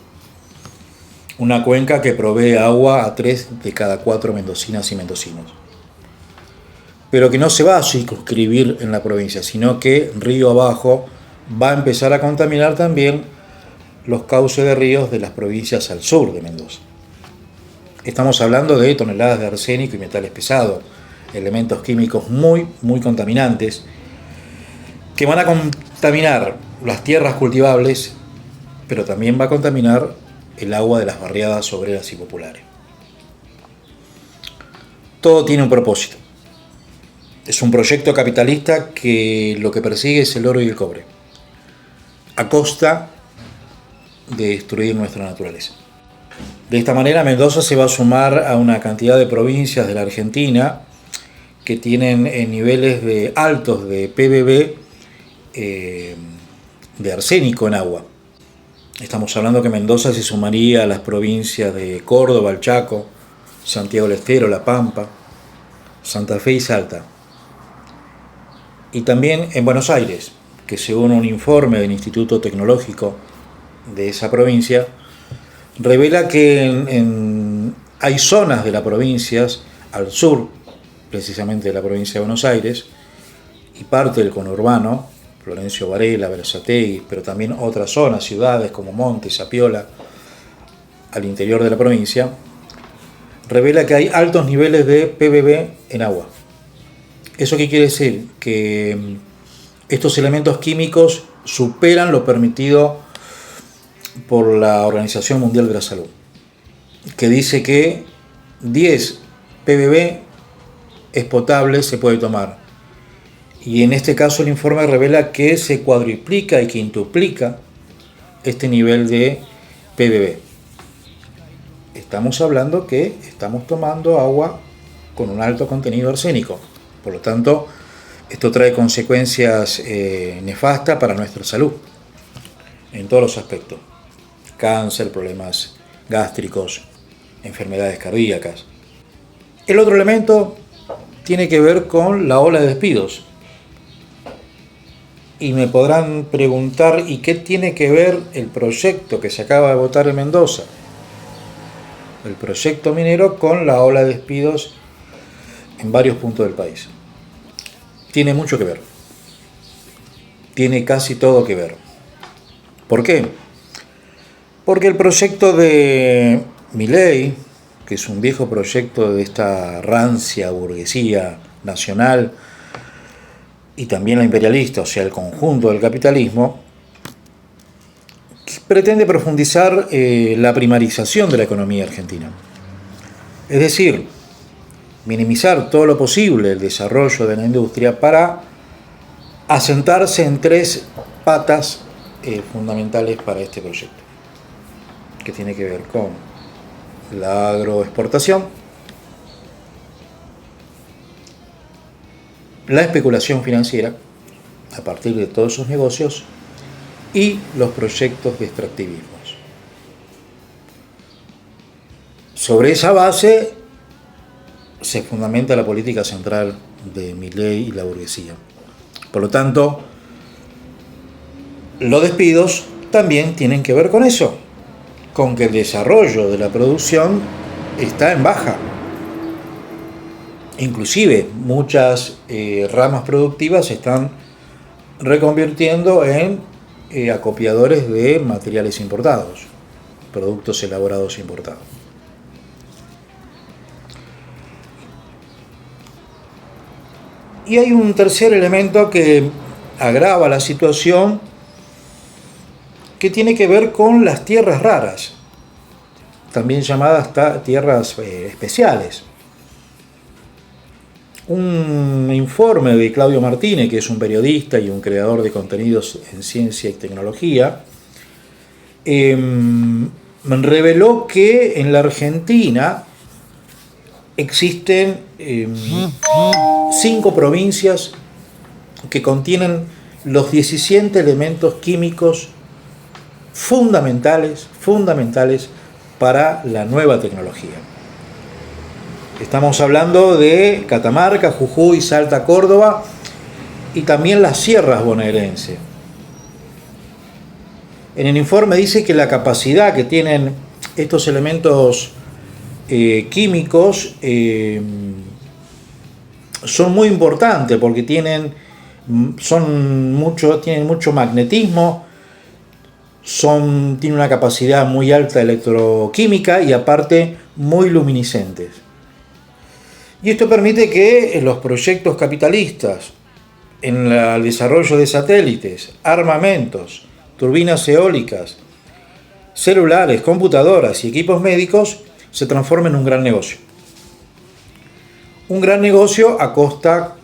una cuenca que provee agua a 3 de cada 4 mendocinas y mendocinos, pero que no se va a circunscribir en la provincia, sino que río abajo va a empezar a contaminar también los cauces de ríos de las provincias al sur de Mendoza. Estamos hablando de toneladas de arsénico y metales pesados, elementos químicos muy contaminantes que van a contaminar las tierras cultivables, pero también va a contaminar el agua de las barriadas obreras y populares. Todo tiene un propósito. Es un proyecto capitalista que lo que persigue es el oro y el cobre, a costa de destruir nuestra naturaleza. De esta manera Mendoza se va a sumar a una cantidad de provincias de la Argentina que tienen niveles altos de PBB, de arsénico en agua. Estamos hablando que Mendoza se sumaría a las provincias de Córdoba, el Chaco, Santiago del Estero, La Pampa, Santa Fe y Salta. Y también en Buenos Aires, que según un informe del Instituto Tecnológico de esa provincia, revela que hay zonas de las provincias al sur, precisamente de la provincia de Buenos Aires, y parte del conurbano, Florencio Varela, Berazategui, pero también otras zonas, ciudades como Montes, Zapiola, al interior de la provincia, revela que hay altos niveles de PBB en agua. ¿Eso qué quiere decir? Que estos elementos químicos superan lo permitido por la Organización Mundial de la Salud, que dice que 10 PBB es potable, se puede tomar. Y en este caso el informe revela que se cuadruplica y quintuplica este nivel de PBB. Estamos hablando que estamos tomando agua con un alto contenido arsénico. Por lo tanto, Esto trae consecuencias nefastas para nuestra salud, en todos los aspectos. Cáncer, problemas gástricos, enfermedades cardíacas. El otro elemento tiene que ver con la ola de despidos. Y me podrán preguntar, ¿y qué tiene que ver el proyecto que se acaba de votar en Mendoza? El proyecto minero con la ola de despidos en varios puntos del país. Tiene mucho que ver. Tiene casi todo que ver. ¿Por qué? Porque el proyecto de Milei, que es un viejo proyecto de esta rancia burguesía nacional y también la imperialista, o sea, el conjunto del capitalismo, pretende profundizar la primarización de la economía argentina. Es decir, minimizar todo lo posible el desarrollo de la industria para asentarse en 3 patas fundamentales para este proyecto, que tiene que ver con la agroexportación, la especulación financiera a partir de todos esos negocios y los proyectos de extractivismos. Sobre esa base se fundamenta la política central de Milei y la burguesía. Por lo tanto, los despidos también tienen que ver con eso, con que el desarrollo de la producción está en baja. Inclusive muchas ramas productivas se están reconvirtiendo en acopiadores de materiales importados, productos elaborados importados. Y hay un tercer elemento que agrava la situación, que tiene que ver con las tierras raras, también llamadas tierras especiales. Un informe de Claudio Martínez, que es un periodista y un creador de contenidos en ciencia y tecnología, reveló que en la Argentina existen 5 provincias que contienen los 17 elementos químicos fundamentales para la nueva tecnología. Estamos hablando de Catamarca, Jujuy, Salta, Córdoba y también las sierras bonaerenses. En el informe dice que la capacidad que tienen estos elementos químicos son muy importantes porque tienen mucho magnetismo, tienen una capacidad muy alta electroquímica y aparte muy luminiscentes. Y esto permite que los proyectos capitalistas en el desarrollo de satélites, armamentos, turbinas eólicas, celulares, computadoras y equipos médicos se transformen en un gran negocio. Un gran negocio a costa,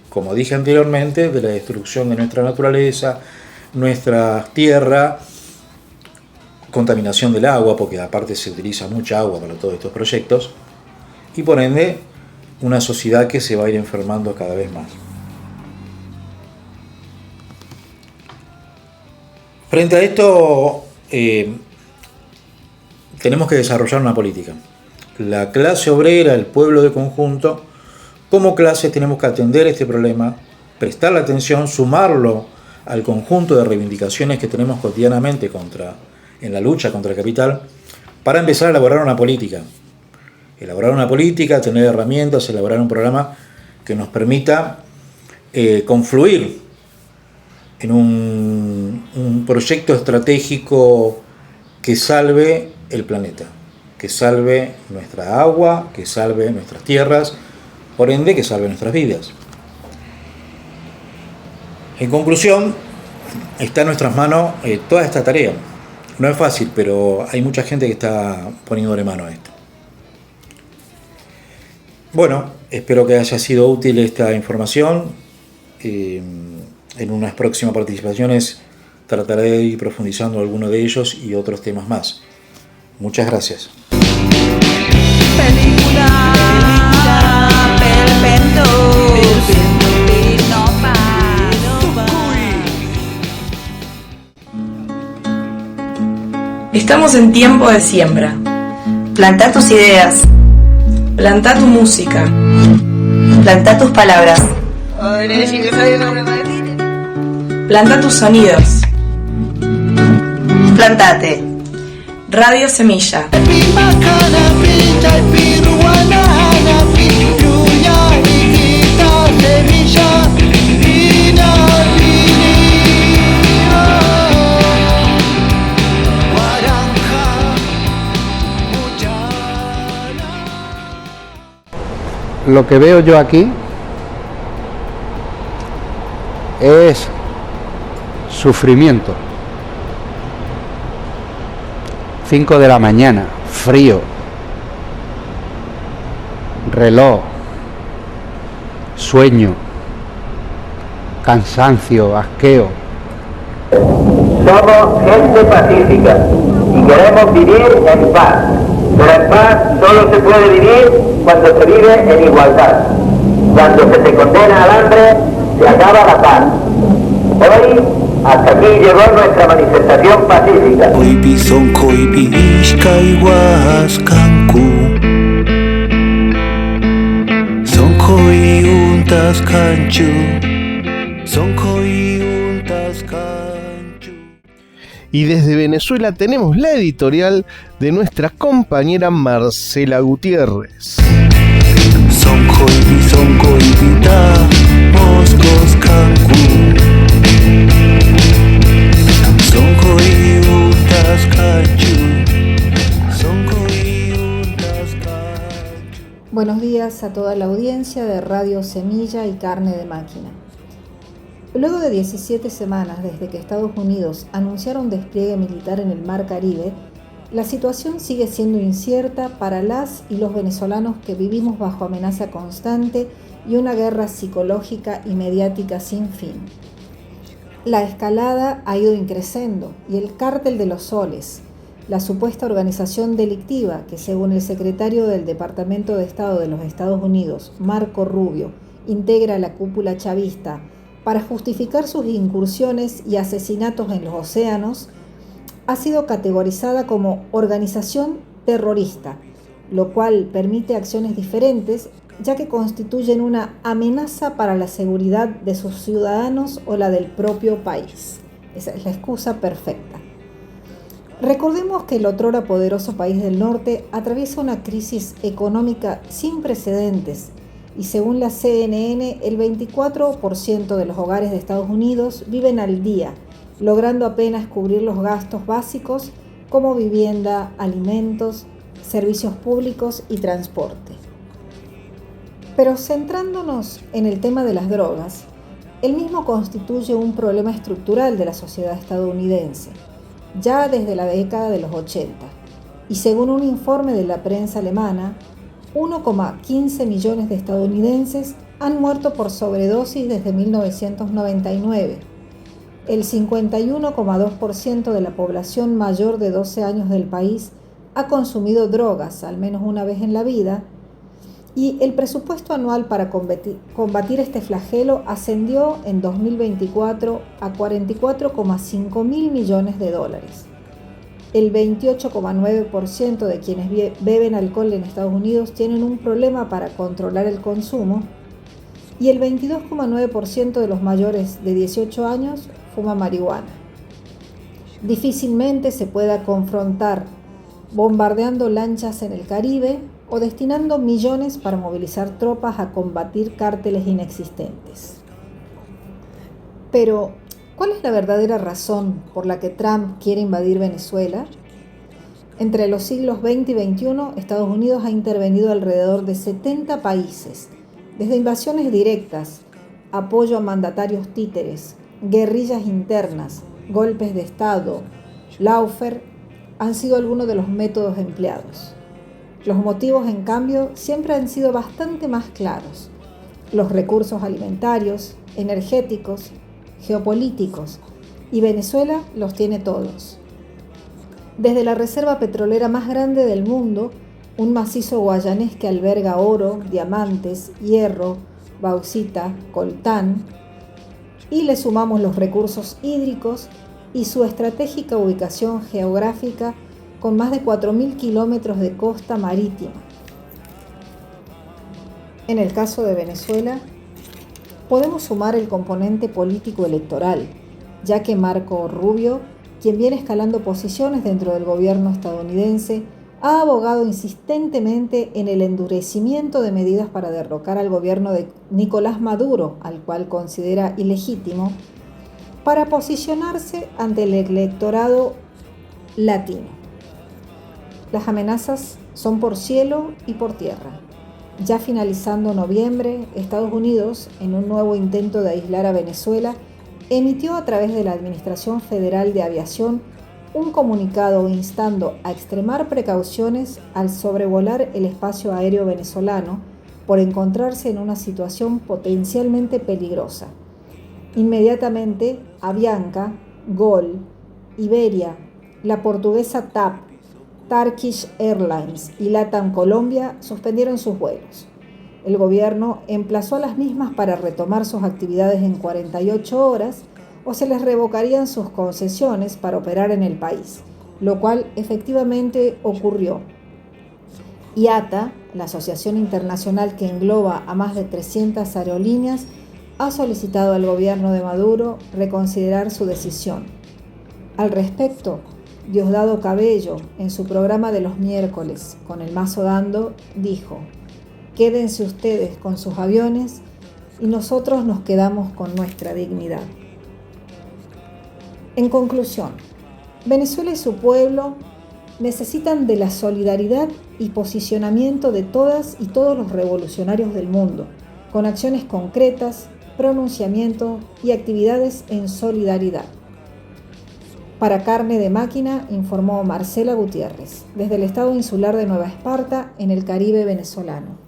como dije anteriormente, de la destrucción de nuestra naturaleza, nuestra tierra, contaminación del agua, porque aparte se utiliza mucha agua para todos estos proyectos, y por ende una sociedad que se va a ir enfermando cada vez más. Frente a esto, tenemos que desarrollar una política. La clase obrera, el pueblo de conjunto, como clase tenemos que atender este problema, prestarle atención, sumarlo al conjunto de reivindicaciones que tenemos cotidianamente en la lucha contra el capital, para empezar a elaborar una política. Tener herramientas, elaborar un programa que nos permita confluir en un proyecto estratégico que salve el planeta, que salve nuestra agua, que salve nuestras tierras, por ende que salve nuestras vidas. En conclusión, está en nuestras manos toda esta tarea. No es fácil, pero hay mucha gente que está poniéndole mano a esto. Bueno, espero que haya sido útil esta información. En unas próximas participaciones trataré de ir profundizando algunos de ellos y otros temas más. Muchas gracias. Película, Estamos en tiempo de siembra. Plantá tus ideas. Plantá tu música. Plantá tus palabras. Plantá tus sonidos. Plantate. Radio Semilla. Lo que veo yo aquí es sufrimiento. 5 de la mañana, frío, reloj, sueño, cansancio, asqueo. Somos gente pacífica y queremos vivir en paz, pero en paz solo se puede vivir cuando se vive en igualdad. Cuando se te condena al hambre, se acaba la paz. Hoy, hasta aquí llegó nuestra manifestación pacífica. Y desde Venezuela tenemos la editorial de nuestra compañera Marcela Gutiérrez. Buenos días a toda la audiencia de Radio Semilla y Carne de Máquina. Luego de 17 semanas desde que Estados Unidos anunciara un despliegue militar en el Mar Caribe, la situación sigue siendo incierta para las y los venezolanos que vivimos bajo amenaza constante y una guerra psicológica y mediática sin fin. La escalada ha ido increciendo y el Cártel de los Soles, la supuesta organización delictiva que, según el secretario del Departamento de Estado de los Estados Unidos, Marco Rubio, integra la cúpula chavista para justificar sus incursiones y asesinatos en los océanos, ha sido categorizada como organización terrorista, lo cual permite acciones diferentes, ya que constituyen una amenaza para la seguridad de sus ciudadanos o la del propio país. Esa es la excusa perfecta. Recordemos que el otrora poderoso país del norte atraviesa una crisis económica sin precedentes y según la CNN, el 24% de los hogares de Estados Unidos viven al día, logrando apenas cubrir los gastos básicos como vivienda, alimentos, servicios públicos y transporte. Pero centrándonos en el tema de las drogas, el mismo constituye un problema estructural de la sociedad estadounidense, ya desde la década de los 80, y según un informe de la prensa alemana, 1,15 millones de estadounidenses han muerto por sobredosis desde 1999. El 51,2% de la población mayor de 12 años del país ha consumido drogas al menos una vez en la vida, y el presupuesto anual para combatir este flagelo ascendió en 2024 a 44,5 mil millones de dólares. El 28,9% de quienes beben alcohol en Estados Unidos tienen un problema para controlar el consumo y el 22,9% de los mayores de 18 años fuma marihuana. Difícilmente se pueda confrontar bombardeando lanchas en el Caribe o destinando millones para movilizar tropas a combatir cárteles inexistentes. Pero, ¿cuál es la verdadera razón por la que Trump quiere invadir Venezuela? Entre los siglos XX y XXI, Estados Unidos ha intervenido alrededor de 70 países, desde invasiones directas, apoyo a mandatarios títeres, guerrillas internas, golpes de Estado, lawfare, han sido algunos de los métodos empleados. Los motivos, en cambio, siempre han sido bastante más claros. Los recursos alimentarios, energéticos, geopolíticos, y Venezuela los tiene todos. Desde la reserva petrolera más grande del mundo, un macizo guayanés que alberga oro, diamantes, hierro, bauxita, coltán, y le sumamos los recursos hídricos y su estratégica ubicación geográfica, con más de 4.000 kilómetros de costa marítima. En el caso de Venezuela, podemos sumar el componente político electoral, ya que Marco Rubio, quien viene escalando posiciones dentro del gobierno estadounidense, ha abogado insistentemente en el endurecimiento de medidas para derrocar al gobierno de Nicolás Maduro, al cual considera ilegítimo, para posicionarse ante el electorado latino. Las amenazas son por cielo y por tierra. Ya finalizando noviembre, Estados Unidos, en un nuevo intento de aislar a Venezuela, emitió a través de la Administración Federal de Aviación un comunicado instando a extremar precauciones al sobrevolar el espacio aéreo venezolano por encontrarse en una situación potencialmente peligrosa. Inmediatamente, Avianca, Gol, Iberia, la portuguesa TAP, Turkish Airlines y LATAM Colombia suspendieron sus vuelos. El gobierno emplazó a las mismas para retomar sus actividades en 48 horas o se les revocarían sus concesiones para operar en el país, lo cual efectivamente ocurrió. IATA, la asociación internacional que engloba a más de 300 aerolíneas, ha solicitado al gobierno de Maduro reconsiderar su decisión. Al respecto, Diosdado Cabello, en su programa de los miércoles, Con el Mazo Dando, dijo: «Quédense ustedes con sus aviones y nosotros nos quedamos con nuestra dignidad». En conclusión, Venezuela y su pueblo necesitan de la solidaridad y posicionamiento de todas y todos los revolucionarios del mundo, con acciones concretas, pronunciamientos y actividades en solidaridad. Para Carne de Máquina, informó Marcela Gutiérrez, desde el estado insular de Nueva Esparta, en el Caribe venezolano.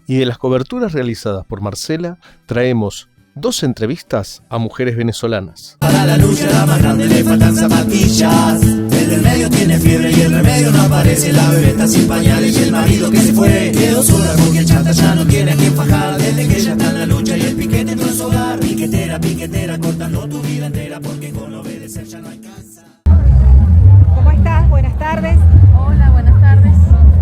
Y de las coberturas realizadas por Marcela, traemos 2 entrevistas a mujeres venezolanas. Para la lucha la más grande le faltan zapatillas. El del medio tiene fiebre y el remedio no aparece. La bebé está sin pañales y el marido que se fue quedó sola porque el chanta ya no tiene a quien fajar. Desde que ella está en la lucha y el piquete entró en su hogar. Piquetera, piquetera, cortando tu vida entera porque con obedecer ya no alcanza. ¿Cómo estás? Buenas tardes. Hola, buenas tardes.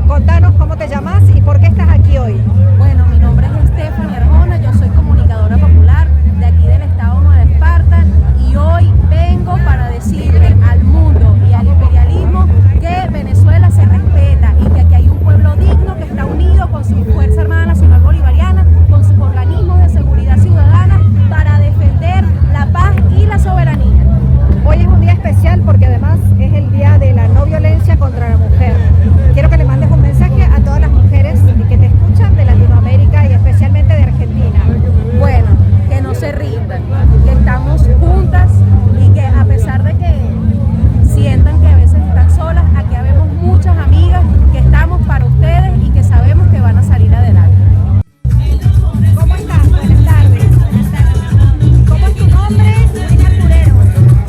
Contanos cómo te llamas y por qué estás aquí hoy. Bueno, mi nombre es Estefania Arjona, yo soy comunicadora popular de aquí del estado Nueva Esparta y hoy vengo para decirle al mundo y al imperialismo que Venezuela se respeta y que aquí hay un pueblo digno que está unido con su Fuerza Armada Nacional Bolivariana, con sus organismos de seguridad ciudadana para defender la paz y la soberanía. Hoy es un día especial porque además es el día de la no violencia contra la mujer. Quiero que le mandes un mensaje a todas las mujeres que te escuchan de Latinoamérica y especialmente de Argentina. Bueno, que no se rindan, que estamos juntas y que a pesar de que sientan que a veces están solas, aquí habemos muchas amigas que estamos para ustedes y que sabemos que van a salir adelante. ¿Cómo estás? Buenas tardes. ¿Cómo es tu nombre? Ruina Curero.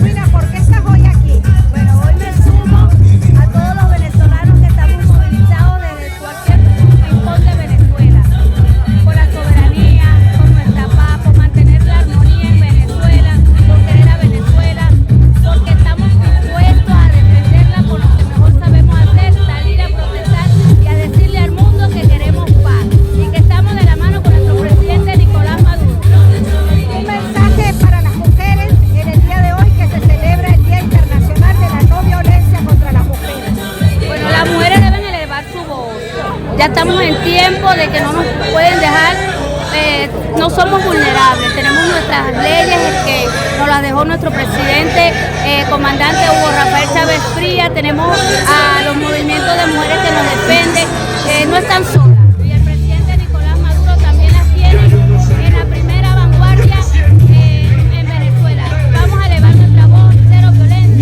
Ruina, ¿por qué estás hoy aquí? Bueno, hoy me sumo a todos los venezolanos que estamos movilizados desde cualquier rincón de Venezuela, por la soberanía, por nuestra paz, por mantener la armonía en Venezuela, por querer a Venezuela, porque estamos dispuestos a defenderla por lo que mejor sabemos hacer, salir a protestar y a decirle al mundo que queremos paz y que estamos de la mano con nuestro presidente Nicolás Maduro. Un mensaje para las mujeres en el día de hoy que se celebra el Día Internacional de la No Violencia contra las Mujeres. Bueno, las mujeres deben elevar su voz. Ya estamos en tiempo de que no nos pueden dejar, no somos vulnerables, tenemos nuestras leyes que nos las dejó nuestro presidente, comandante Hugo Rafael Chávez Frías, tenemos a los movimientos de mujeres que nos defienden, no están solas. Y el presidente Nicolás Maduro también las tiene en la primera vanguardia en Venezuela. Vamos a elevar nuestra voz, cero violencia.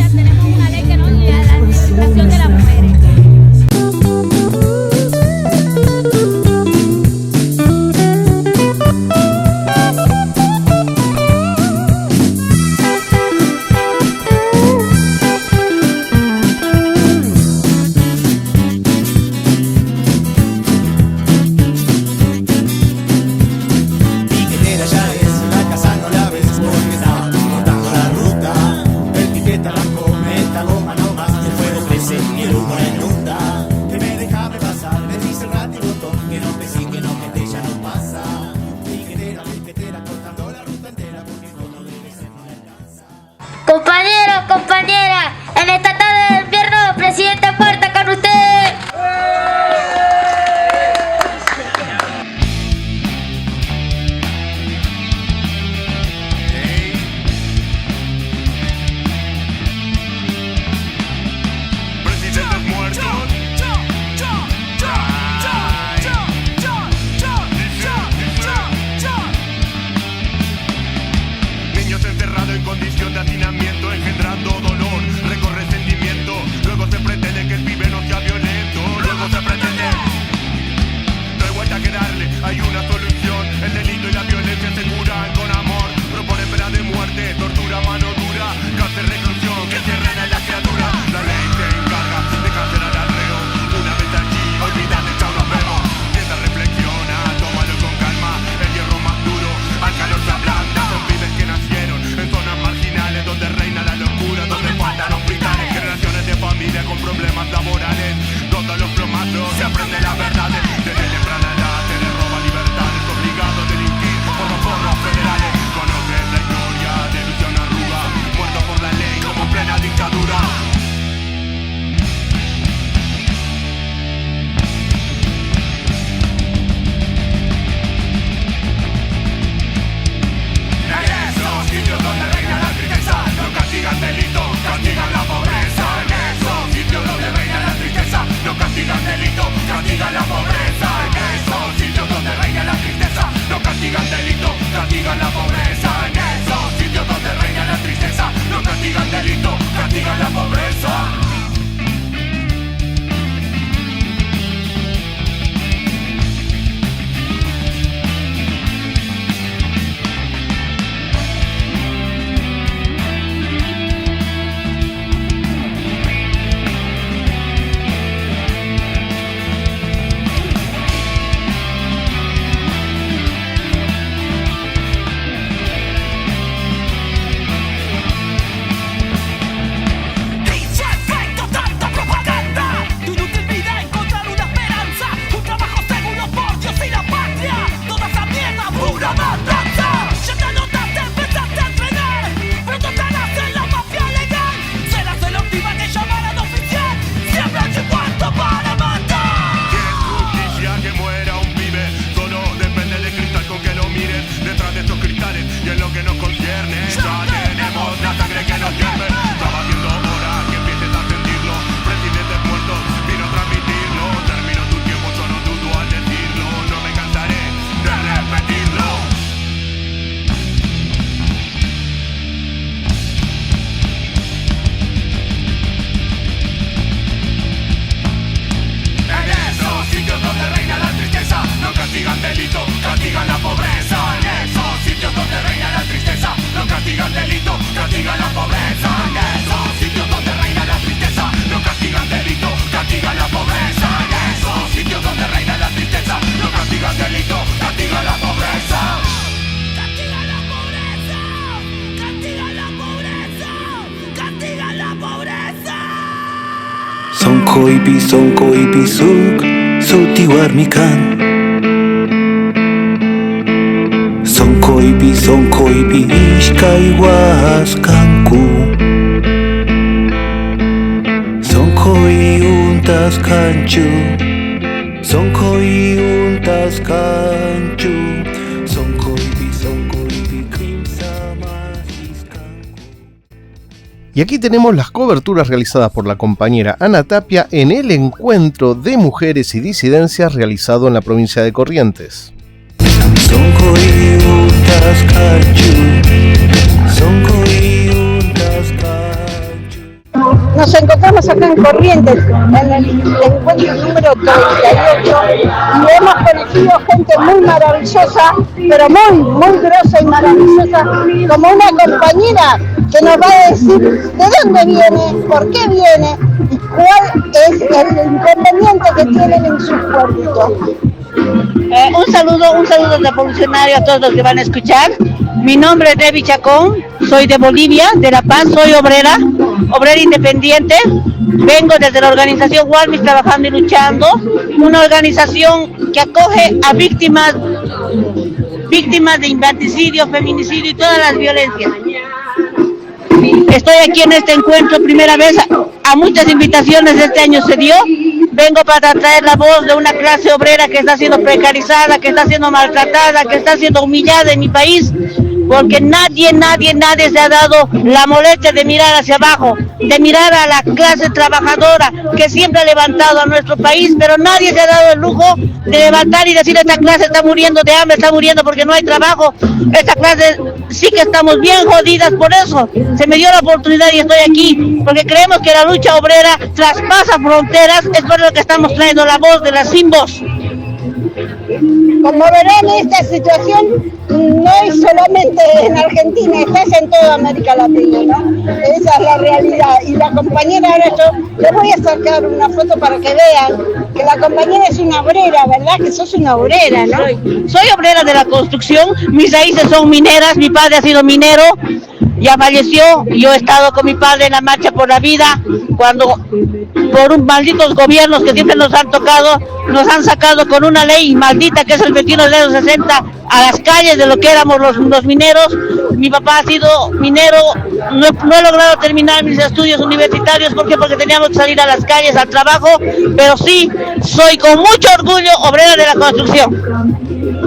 de la verdad. Desde temprana edad te le roba libertad, es obligado a delinquir por los forros federales. Conoces la historia de Luciano Arruga, muerto por la ley como en plena dictadura. Donde reina la tristeza, no castigan delito, castigan la pobreza. En esos sitios donde reina la tristeza, no castigan delito, castigan la pobreza. En esos sitios donde reina la tristeza, no castigan delito, castigan la pobreza. En esos sitios donde reina la tristeza, no castigan delito, castigan la pobreza. Sonkoipi suk sutiwarmikan. Sonkoipi ishkay waskanku. Sonkoi untas kanchu. Sonkoi untas kanchu. Sonkoipi krimsama. Y aquí tenemos las coberturas realizadas por la compañera Ana Tapia en el encuentro de mujeres y disidencias realizado en la provincia de Corrientes. Nos encontramos acá en Corrientes, en el encuentro número 38, y hemos conocido gente muy maravillosa, pero muy grosa y maravillosa, como una compañera que nos va a decir de dónde viene, por qué viene y cuál es el inconveniente que tienen en sus pueblitos. Un saludo revolucionario a todos los que van a escuchar. Mi nombre es Debbie Chacón, soy de Bolivia, de La Paz, soy obrera independiente. Vengo desde la organización Walmis trabajando y luchando, una organización que acoge a víctimas de infanticidio, feminicidio y todas las violencias. Estoy aquí en este encuentro, primera vez, a muchas invitaciones este año se dio. Vengo para traer la voz de una clase obrera que está siendo precarizada, que está siendo maltratada, que está siendo humillada en mi país, porque nadie se ha dado la molestia de mirar hacia abajo, de mirar a la clase trabajadora que siempre ha levantado a nuestro país, pero nadie se ha dado el lujo de levantar y decir: esta clase está muriendo de hambre, está muriendo porque no hay trabajo, esta clase sí que estamos bien jodidas. Por eso se me dio la oportunidad y estoy aquí, porque creemos que la lucha obrera traspasa fronteras, es por lo que estamos trayendo la voz de las sin voz. Como verán, esta situación no es solamente en Argentina, es en toda América Latina, ¿no? Esa es la realidad. Y la compañera, ahora yo les voy a sacar una foto para que vean que la compañera es una obrera, ¿verdad? Que sos una obrera, ¿no? Soy obrera de la construcción, mis raíces son mineras, mi padre ha sido minero, ya falleció, yo he estado con mi padre en la marcha por la vida, cuando por malditos gobiernos que siempre nos han tocado, nos han sacado con una ley maldita que es el 21/60 a las calles de lo que éramos los mineros. Mi papá ha sido minero, no he logrado terminar mis estudios universitarios, ¿por qué? Porque teníamos que salir a las calles al trabajo, pero sí, soy con mucho orgullo obrera de la construcción.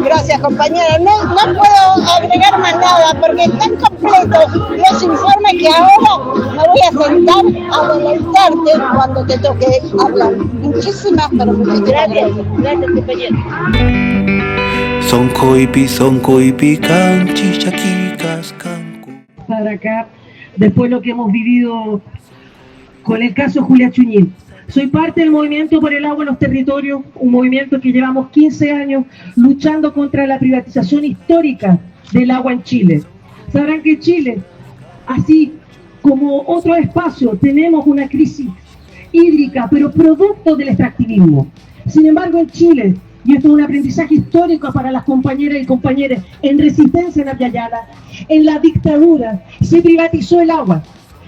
Gracias, compañera. No puedo agregar más nada porque están completos los informes que ahora me voy a sentar a deleitarte cuando te toque hablar. Muchísimas gracias. Gracias, compañero. Soncoipi, canchi, chaquicas, cancu. Para acá, después de lo que hemos vivido con el caso Julia Chuñín. Soy parte del movimiento por el agua en los territorios, un movimiento que llevamos 15 años luchando contra la privatización histórica del agua en Chile. Sabrán que en Chile, así como otros espacios, tenemos una crisis hídrica, pero producto del extractivismo. Sin embargo, en Chile, y esto es un aprendizaje histórico para las compañeras y compañeros en resistencia en Abya-Yala, en la dictadura se privatizó el agua.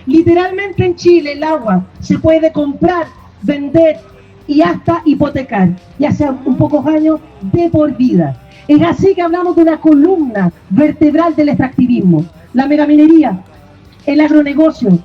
Literalmente en Chile el agua se puede comprar, vender y hasta hipotecar, y hace un pocos años de por vida. Es así que hablamos de una columna vertebral del extractivismo: la megaminería, el agronegocio,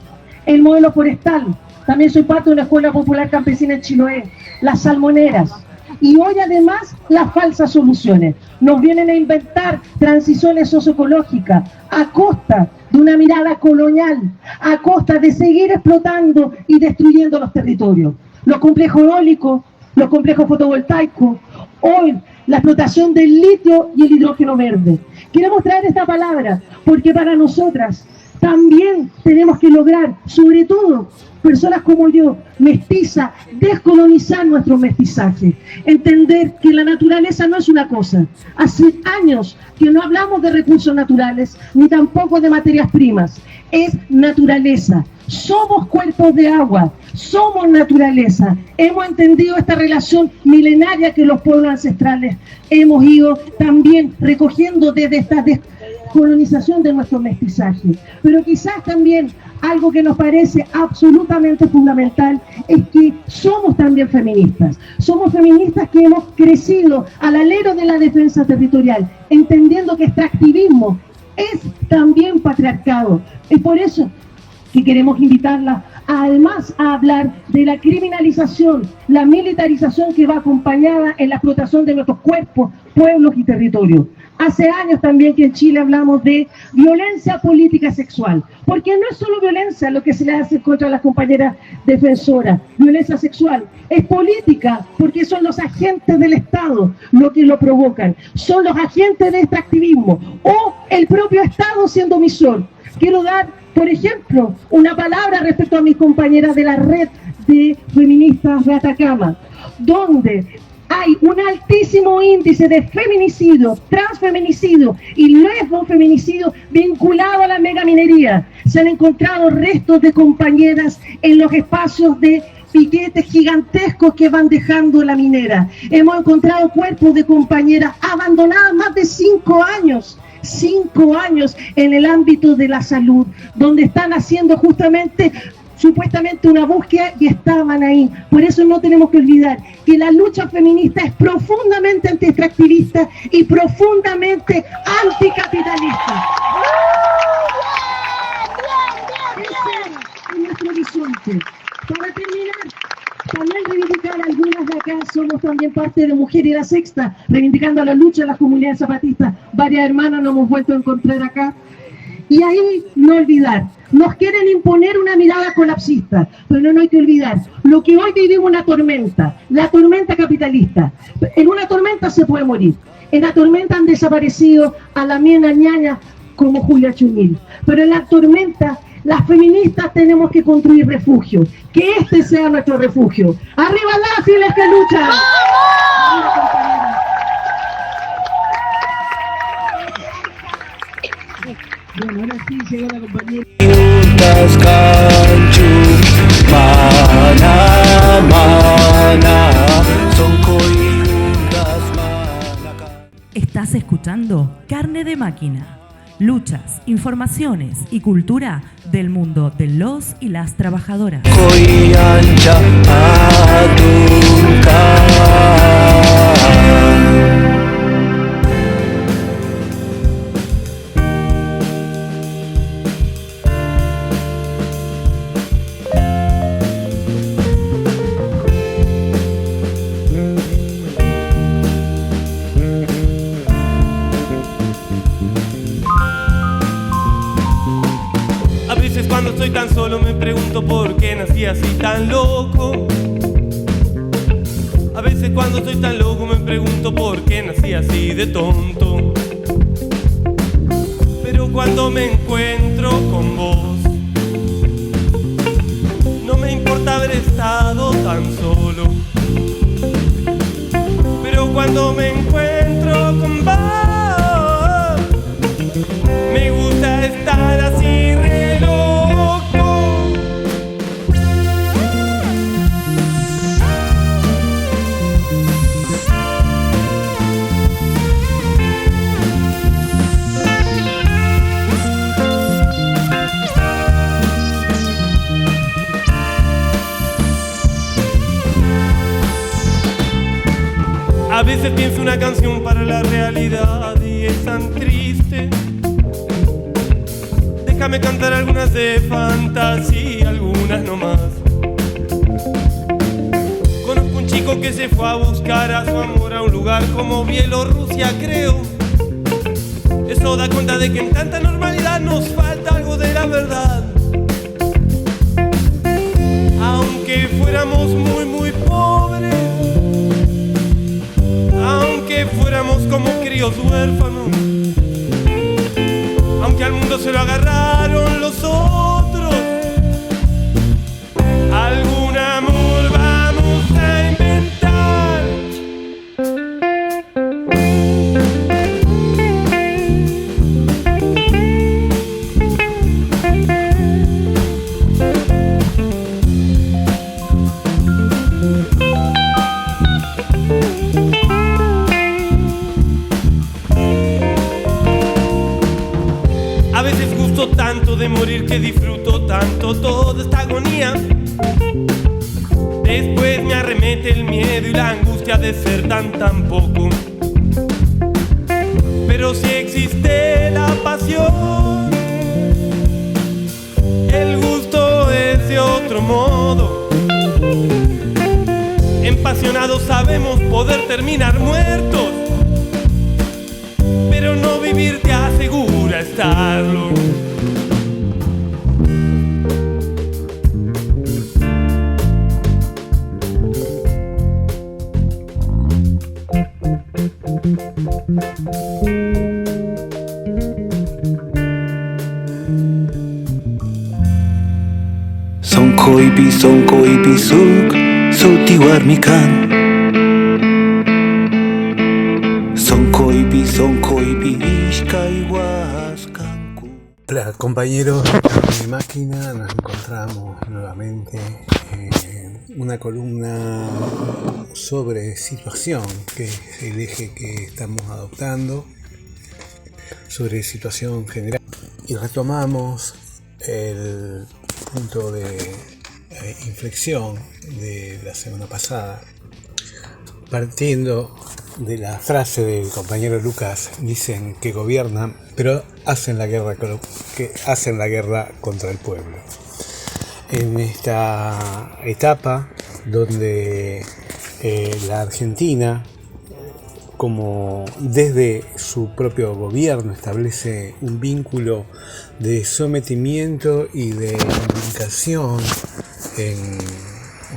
el modelo forestal. También soy parte de una escuela popular campesina en Chiloé, las salmoneras. Y hoy además las falsas soluciones. Nos vienen a inventar transiciones socioecológicas a costa de una mirada colonial, a costa de seguir explotando y destruyendo los territorios. Los complejos eólicos, los complejos fotovoltaicos, hoy la explotación del litio y el hidrógeno verde. Queremos traer esta palabra porque para nosotras también tenemos que lograr, sobre todo personas como yo, mestiza, descolonizar nuestro mestizaje, entender que la naturaleza no es una cosa. Hace años que no hablamos de recursos naturales, ni tampoco de materias primas, es naturaleza. Somos cuerpos de agua, somos naturaleza. Hemos entendido esta relación milenaria que los pueblos ancestrales hemos ido también recogiendo desde esta descolonización de nuestro mestizaje. Pero quizás también algo que nos parece absolutamente fundamental es que somos también feministas. Somos feministas que hemos crecido al alero de la defensa territorial, entendiendo que extractivismo es también patriarcado. Es por eso que queremos invitarla además a hablar de la criminalización, la militarización que va acompañada en la explotación de nuestros cuerpos, pueblos y territorios. Hace años también que en Chile hablamos de violencia política sexual, porque no es solo violencia lo que se le hace contra las compañeras defensoras, violencia sexual es política, porque son los agentes del Estado los que lo provocan, son los agentes de extractivismo o el propio Estado siendo omisor. Quiero dar, por ejemplo, una palabra respecto a mis compañeras de la red de feministas de Atacama, donde hay un altísimo índice de feminicidio, transfeminicidio y lesbofeminicidio vinculado a la megaminería. Se han encontrado restos de compañeras en los espacios de piquetes gigantescos que van dejando la minera. Hemos encontrado cuerpos de compañeras abandonadas más de 5 años. 5 años en el ámbito de la salud, donde están haciendo justamente supuestamente una búsqueda y estaban ahí. Por eso no tenemos que olvidar que la lucha feminista es profundamente anti-extractivista y profundamente anticapitalista. Ese es nuestro horizonte. Para terminar, también reivindicar algunas de acá, somos también parte de Mujer y la Sexta, reivindicando la lucha de las comunidades zapatistas. Varias hermanas nos hemos vuelto a encontrar acá. Y ahí no olvidar, nos quieren imponer una mirada colapsista, pero no hay que olvidar, lo que hoy vivimos una tormenta, la tormenta capitalista. En una tormenta se puede morir, en la tormenta han desaparecido a la miena ñaña como Julia Chuñín, pero en la tormenta las feministas tenemos que construir refugio, que este sea nuestro refugio. ¡Arriba las fieles que luchan! Bueno, ahora sí llegó la compañera. Estás escuchando Carne de Máquina, luchas, informaciones y cultura del mundo de los y las trabajadoras. Koyancha Adunka. A veces cuando estoy tan solo me pregunto por qué nací así tan loco. A veces cuando estoy tan loco me pregunto por qué nací así de tonto. Pero cuando me encuentro con vos, no me importa haber estado tan solo. Pero cuando me encuentro con vos, me gusta estar así re loco. A veces pienso una canción para la realidad y es tan triste. Déjame cantar algunas de fantasía, algunas nomás. Conozco un chico que se fue a buscar a su amor a un lugar como Bielorrusia, creo. Eso da cuenta de que en tanta normalidad nos falta algo de la verdad. Aunque fuéramos muy muy pobres, aunque fuéramos como críos huérfanos, aunque al mundo se lo agarraron los otros, algún amor vamos a inventar. A veces gusto tanto de morir que disfruto tanto toda esta agonía. Después me arremete el miedo y la angustia de ser tan poco. Pero si existe la pasión, el gusto es de otro modo. Empasionados sabemos poder terminar muertos, pero no vivir te asegura estarlo. Son koipi suk sutiwarmikan. Son koipi ishkaihuascanku. Hola compañeros de máquina, nos encontramos nuevamente en una columna sobre situación, que es el eje que estamos adoptando, sobre situación general, y retomamos el punto de inflexión de la semana pasada, partiendo de la frase del compañero Lucas. Dicen que gobiernan, pero hacen la guerra contra el pueblo. En esta etapa donde la Argentina, como desde su propio gobierno, establece un vínculo de sometimiento y de implicación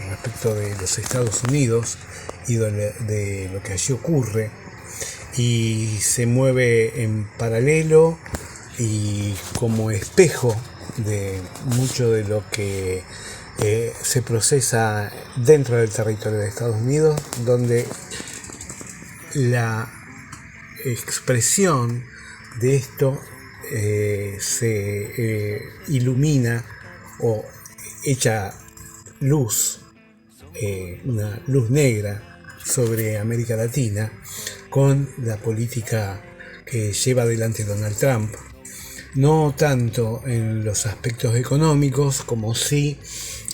respecto de los Estados Unidos y de lo que allí ocurre, y se mueve en paralelo y como espejo de mucho de lo que se procesa dentro del territorio de Estados Unidos, donde la expresión de esto se ilumina o echa luz, una luz negra sobre América Latina, con la política que lleva adelante Donald Trump no tanto en los aspectos económicos como sí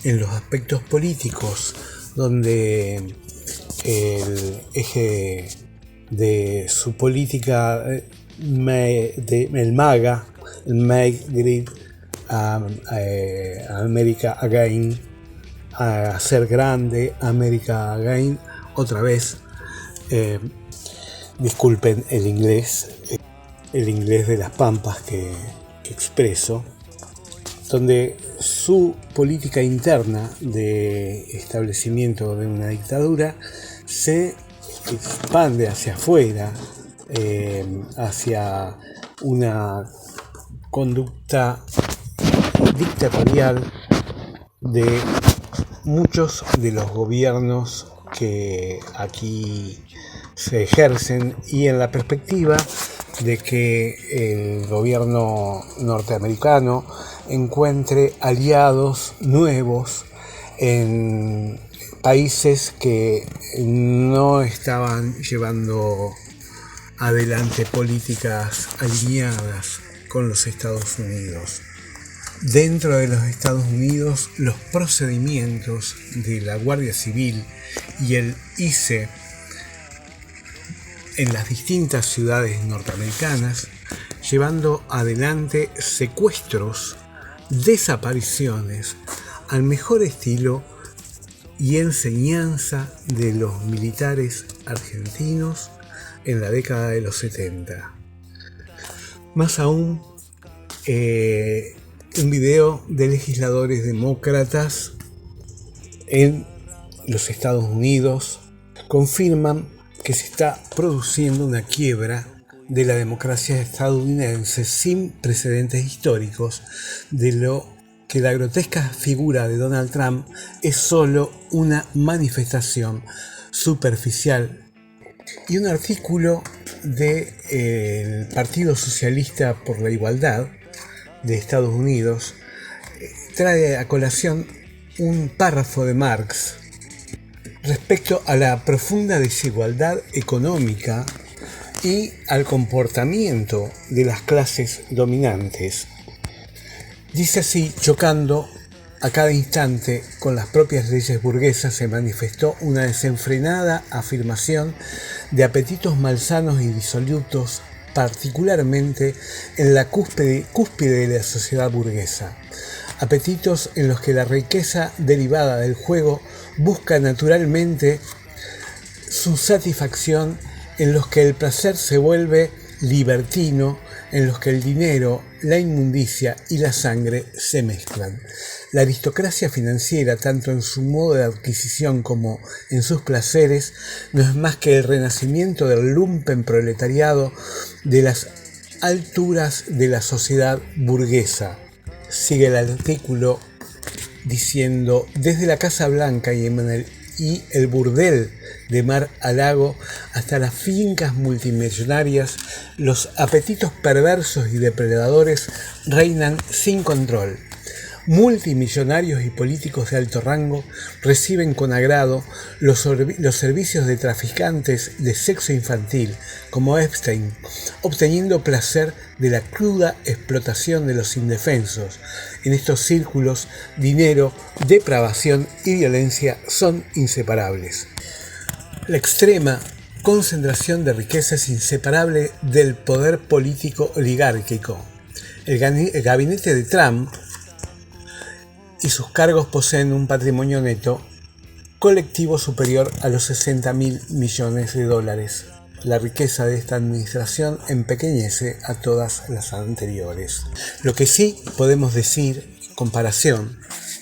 en los aspectos políticos, donde el eje de su política, el MAGA, el Make Great America Again, a hacer grande América Again, otra vez, disculpen el inglés de las pampas que expreso, donde su política interna de establecimiento de una dictadura se expande hacia afuera, hacia una conducta dictatorial de muchos de los gobiernos que aquí se ejercen, y en la perspectiva de que el gobierno norteamericano encuentre aliados nuevos en países que no estaban llevando adelante políticas alineadas con los Estados Unidos. Dentro de los Estados Unidos, los procedimientos de la Guardia Civil y el ICE en las distintas ciudades norteamericanas, llevando adelante secuestros, desapariciones, al mejor estilo y enseñanza de los militares argentinos en la década de los 70. Más aún, un video de legisladores demócratas en los Estados Unidos confirman que se está produciendo una quiebra de la democracia estadounidense sin precedentes históricos, de lo que la grotesca figura de Donald Trump es solo una manifestación superficial. Y un artículo del Partido Socialista por la Igualdad de Estados Unidos trae a colación un párrafo de Marx respecto a la profunda desigualdad económica y al comportamiento de las clases dominantes. Dice así: chocando a cada instante con las propias leyes burguesas, se manifestó una desenfrenada afirmación de apetitos malsanos y disolutos, particularmente en la cúspide de la sociedad burguesa. Apetitos en los que la riqueza derivada del juego busca naturalmente su satisfacción, en los que el placer se vuelve libertino, en los que el dinero, la inmundicia y la sangre se mezclan. La aristocracia financiera, tanto en su modo de adquisición como en sus placeres, no es más que el renacimiento del lumpen proletariado de las alturas de la sociedad burguesa. Sigue el artículo diciendo: desde la Casa Blanca y el burdel de Mar-a-Lago hasta las fincas multimillonarias, los apetitos perversos y depredadores reinan sin control. Multimillonarios y políticos de alto rango reciben con agrado los servicios de traficantes de sexo infantil como Epstein, obteniendo placer de la cruda explotación de los indefensos. En estos círculos, dinero, depravación y violencia son inseparables. La extrema concentración de riqueza es inseparable del poder político oligárquico. El gabinete de Trump y sus cargos poseen un patrimonio neto colectivo superior a los 60.000 millones de dólares. La riqueza de esta administración empequeñece a todas las anteriores. Lo que sí podemos decir, en comparación,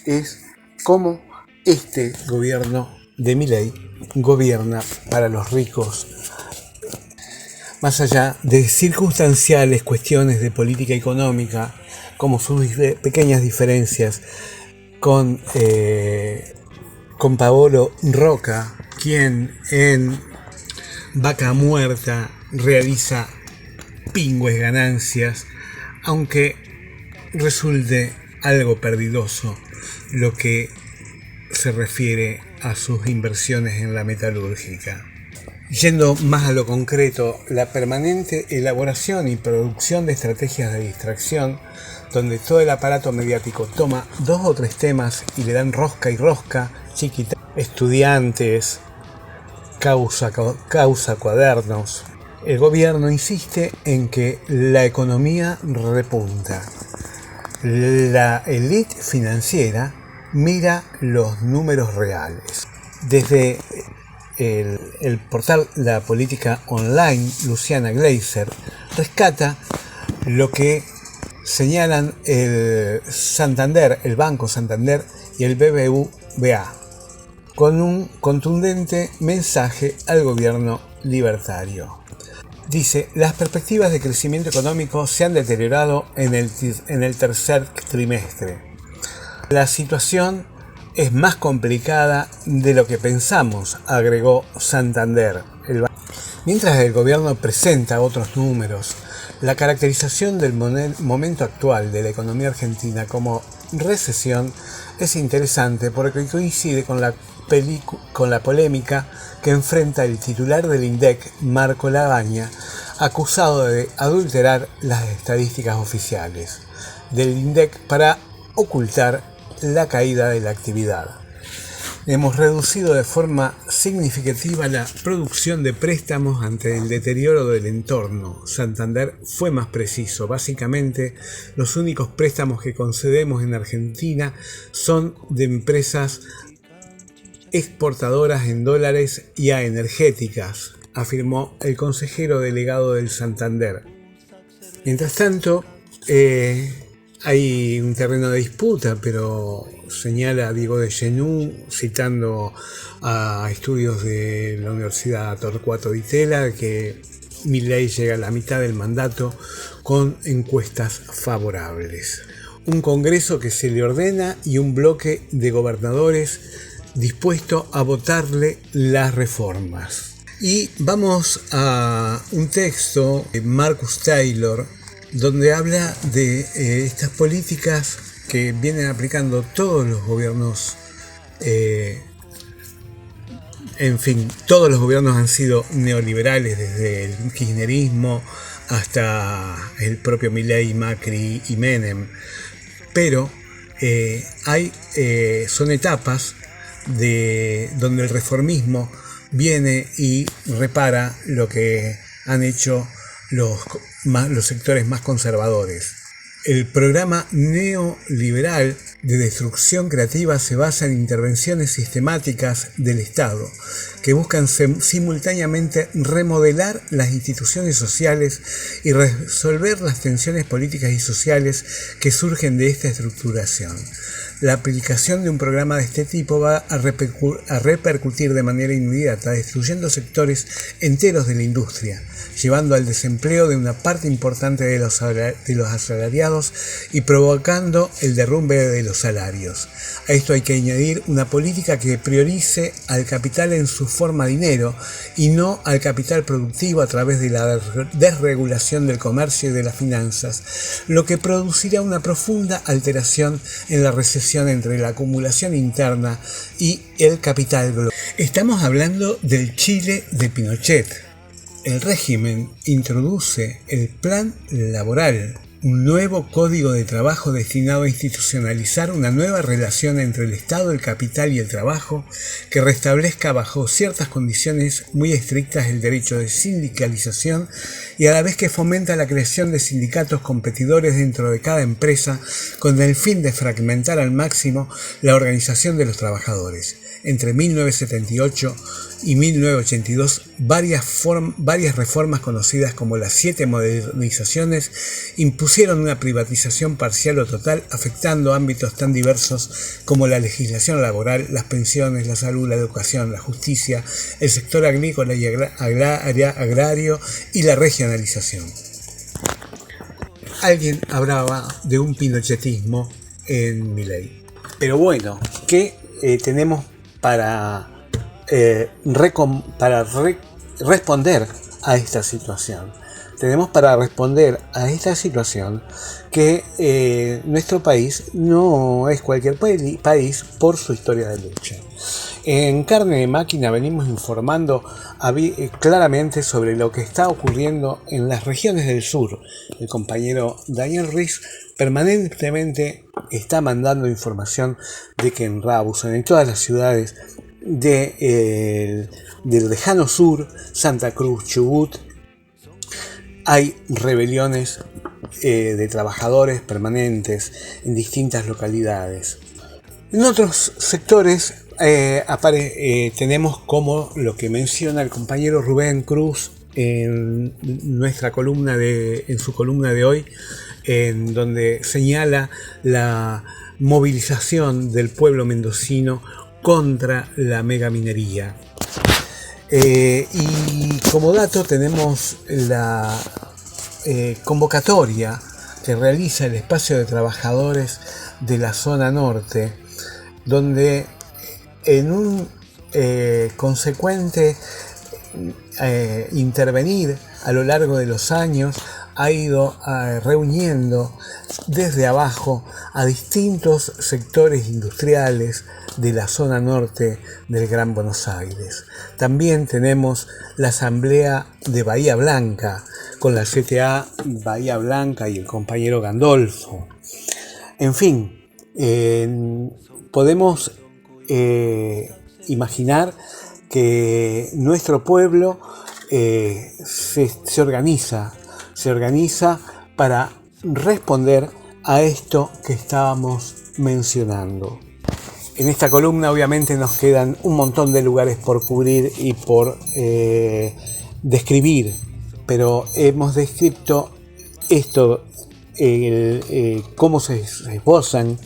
es cómo este gobierno de Milei gobierna para los ricos. Más allá de circunstanciales cuestiones de política económica, como sus pequeñas diferencias con Paolo Rocca, quien en Vaca Muerta realiza pingües ganancias, aunque resulte algo perdidoso lo que se refiere a sus inversiones en la metalúrgica. Yendo más a lo concreto, la permanente elaboración y producción de estrategias de distracción, donde todo el aparato mediático toma 2 o 3 temas y le dan rosca y rosca, chiquita, estudiantes, causa cuadernos. El gobierno insiste en que la economía repunta. La élite financiera mira los números reales. Desde el portal La Política Online, Luciana Gleiser rescata lo que señalan el Santander, el Banco Santander y el BBVA, con un contundente mensaje al gobierno libertario. Dice, las perspectivas de crecimiento económico se han deteriorado en el tercer trimestre. La situación es más complicada de lo que pensamos, agregó Santander. Mientras el gobierno presenta otros números, la caracterización del momento actual de la economía argentina como recesión es interesante porque coincide con la polémica que enfrenta el titular del INDEC, Marco Lagaña, acusado de adulterar las estadísticas oficiales del INDEC para ocultar la caída de la actividad. Hemos reducido de forma significativa la producción de préstamos ante el deterioro del entorno. Santander fue más preciso. Básicamente, los únicos préstamos que concedemos en Argentina son de empresas exportadoras en dólares y a energéticas, afirmó el consejero delegado del Santander. Mientras tanto, hay un terreno de disputa, pero señala Diego de Genú, citando a estudios de la Universidad Torcuato Di Tella, que Milei llega a la mitad del mandato con encuestas favorables. Un Congreso que se le ordena y un bloque de gobernadores dispuesto a votarle las reformas. Y vamos a un texto de Marcus Taylor, donde habla de estas políticas que vienen aplicando todos los gobiernos. Todos los gobiernos han sido neoliberales, desde el kirchnerismo hasta el propio Milei, Macri y Menem. Pero son etapas donde el reformismo viene y repara lo que han hecho los sectores más conservadores. El programa neoliberal de destrucción creativa se basa en intervenciones sistemáticas del Estado que buscan simultáneamente remodelar las instituciones sociales y resolver las tensiones políticas y sociales que surgen de esta estructuración. La aplicación de un programa de este tipo va a repercutir de manera inmediata, destruyendo sectores enteros de la industria, llevando al desempleo de una parte importante de los asalariados y provocando el derrumbe de los salarios. A esto hay que añadir una política que priorice al capital en su forma dinero y no al capital productivo a través de la desregulación del comercio y de las finanzas, lo que producirá una profunda alteración en la recesión entre la acumulación interna y el capital global. Estamos hablando del Chile de Pinochet. El régimen introduce el plan laboral, un nuevo código de trabajo destinado a institucionalizar una nueva relación entre el Estado, el capital y el trabajo, que restablezca bajo ciertas condiciones muy estrictas el derecho de sindicalización y a la vez que fomenta la creación de sindicatos competidores dentro de cada empresa con el fin de fragmentar al máximo la organización de los trabajadores. Entre 1978 y 1982, varias reformas conocidas como las 7 modernizaciones impusieron una privatización parcial o total, afectando ámbitos tan diversos como la legislación laboral, las pensiones, la salud, la educación, la justicia, el sector agrícola y agrario y la regionalización. Alguien hablaba de un pinochetismo en Milei. Pero bueno, ¿qué tenemos para responder a esta situación? Tenemos para responder a esta situación que nuestro país no es cualquier país por su historia de lucha. En Carne de Máquina venimos informando claramente sobre lo que está ocurriendo en las regiones del sur. El compañero Daniel Ruiz permanentemente está mandando información de que en Rawson, en todas las ciudades del lejano sur, Santa Cruz, Chubut, hay rebeliones de trabajadores permanentes en distintas localidades. En otros sectores tenemos como lo que menciona el compañero Rubén Cruz en su columna de hoy, en donde señala la movilización del pueblo mendocino contra la megaminería. Y como dato tenemos la convocatoria que realiza el espacio de trabajadores de la zona norte, donde en un consecuente intervenir a lo largo de los años ha ido reuniendo desde abajo a distintos sectores industriales de la zona norte del Gran Buenos Aires. También tenemos la asamblea de Bahía Blanca con la CTA Bahía Blanca y el compañero Gandolfo. En fin, podemos imaginar que nuestro pueblo se organiza para responder a esto que estábamos mencionando. En esta columna obviamente nos quedan un montón de lugares por cubrir y por describir, pero hemos descrito esto, cómo se esbozan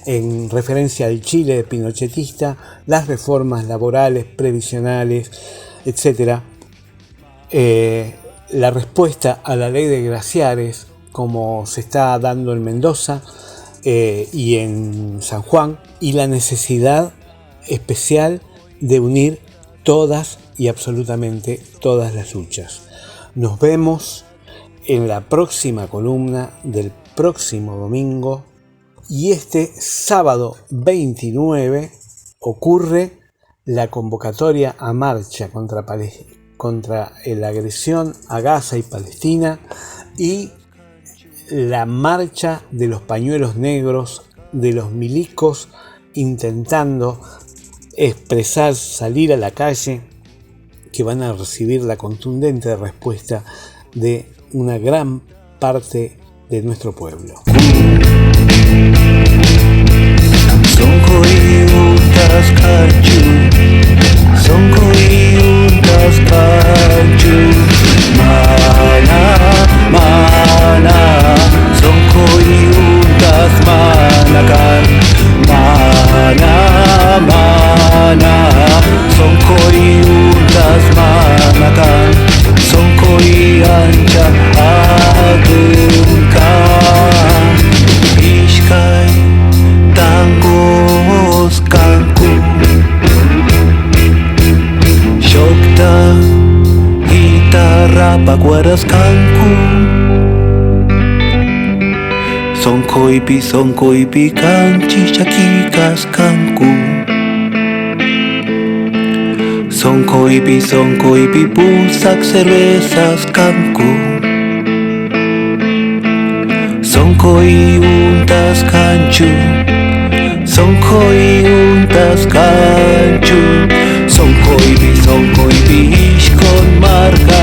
en referencia al Chile pinochetista, las reformas laborales, previsionales, etc. La respuesta a la ley de glaciares, como se está dando en Mendoza y en San Juan, y la necesidad especial de unir todas y absolutamente todas las luchas. Nos vemos en la próxima columna del próximo domingo, y este sábado 29 ocurre la convocatoria a marcha contra la agresión a Gaza y Palestina, y la marcha de los pañuelos negros, de los milicos, intentando expresar, salir a la calle, que van a recibir la contundente respuesta de una gran parte de nuestro pueblo. Paguaras kanku Sonko ipi kanchi chakikas kanku Sonko ipi pusak cervezas kanku Sonko untas kanchu Sonko untas kanchu Sonko ipi ishkon marga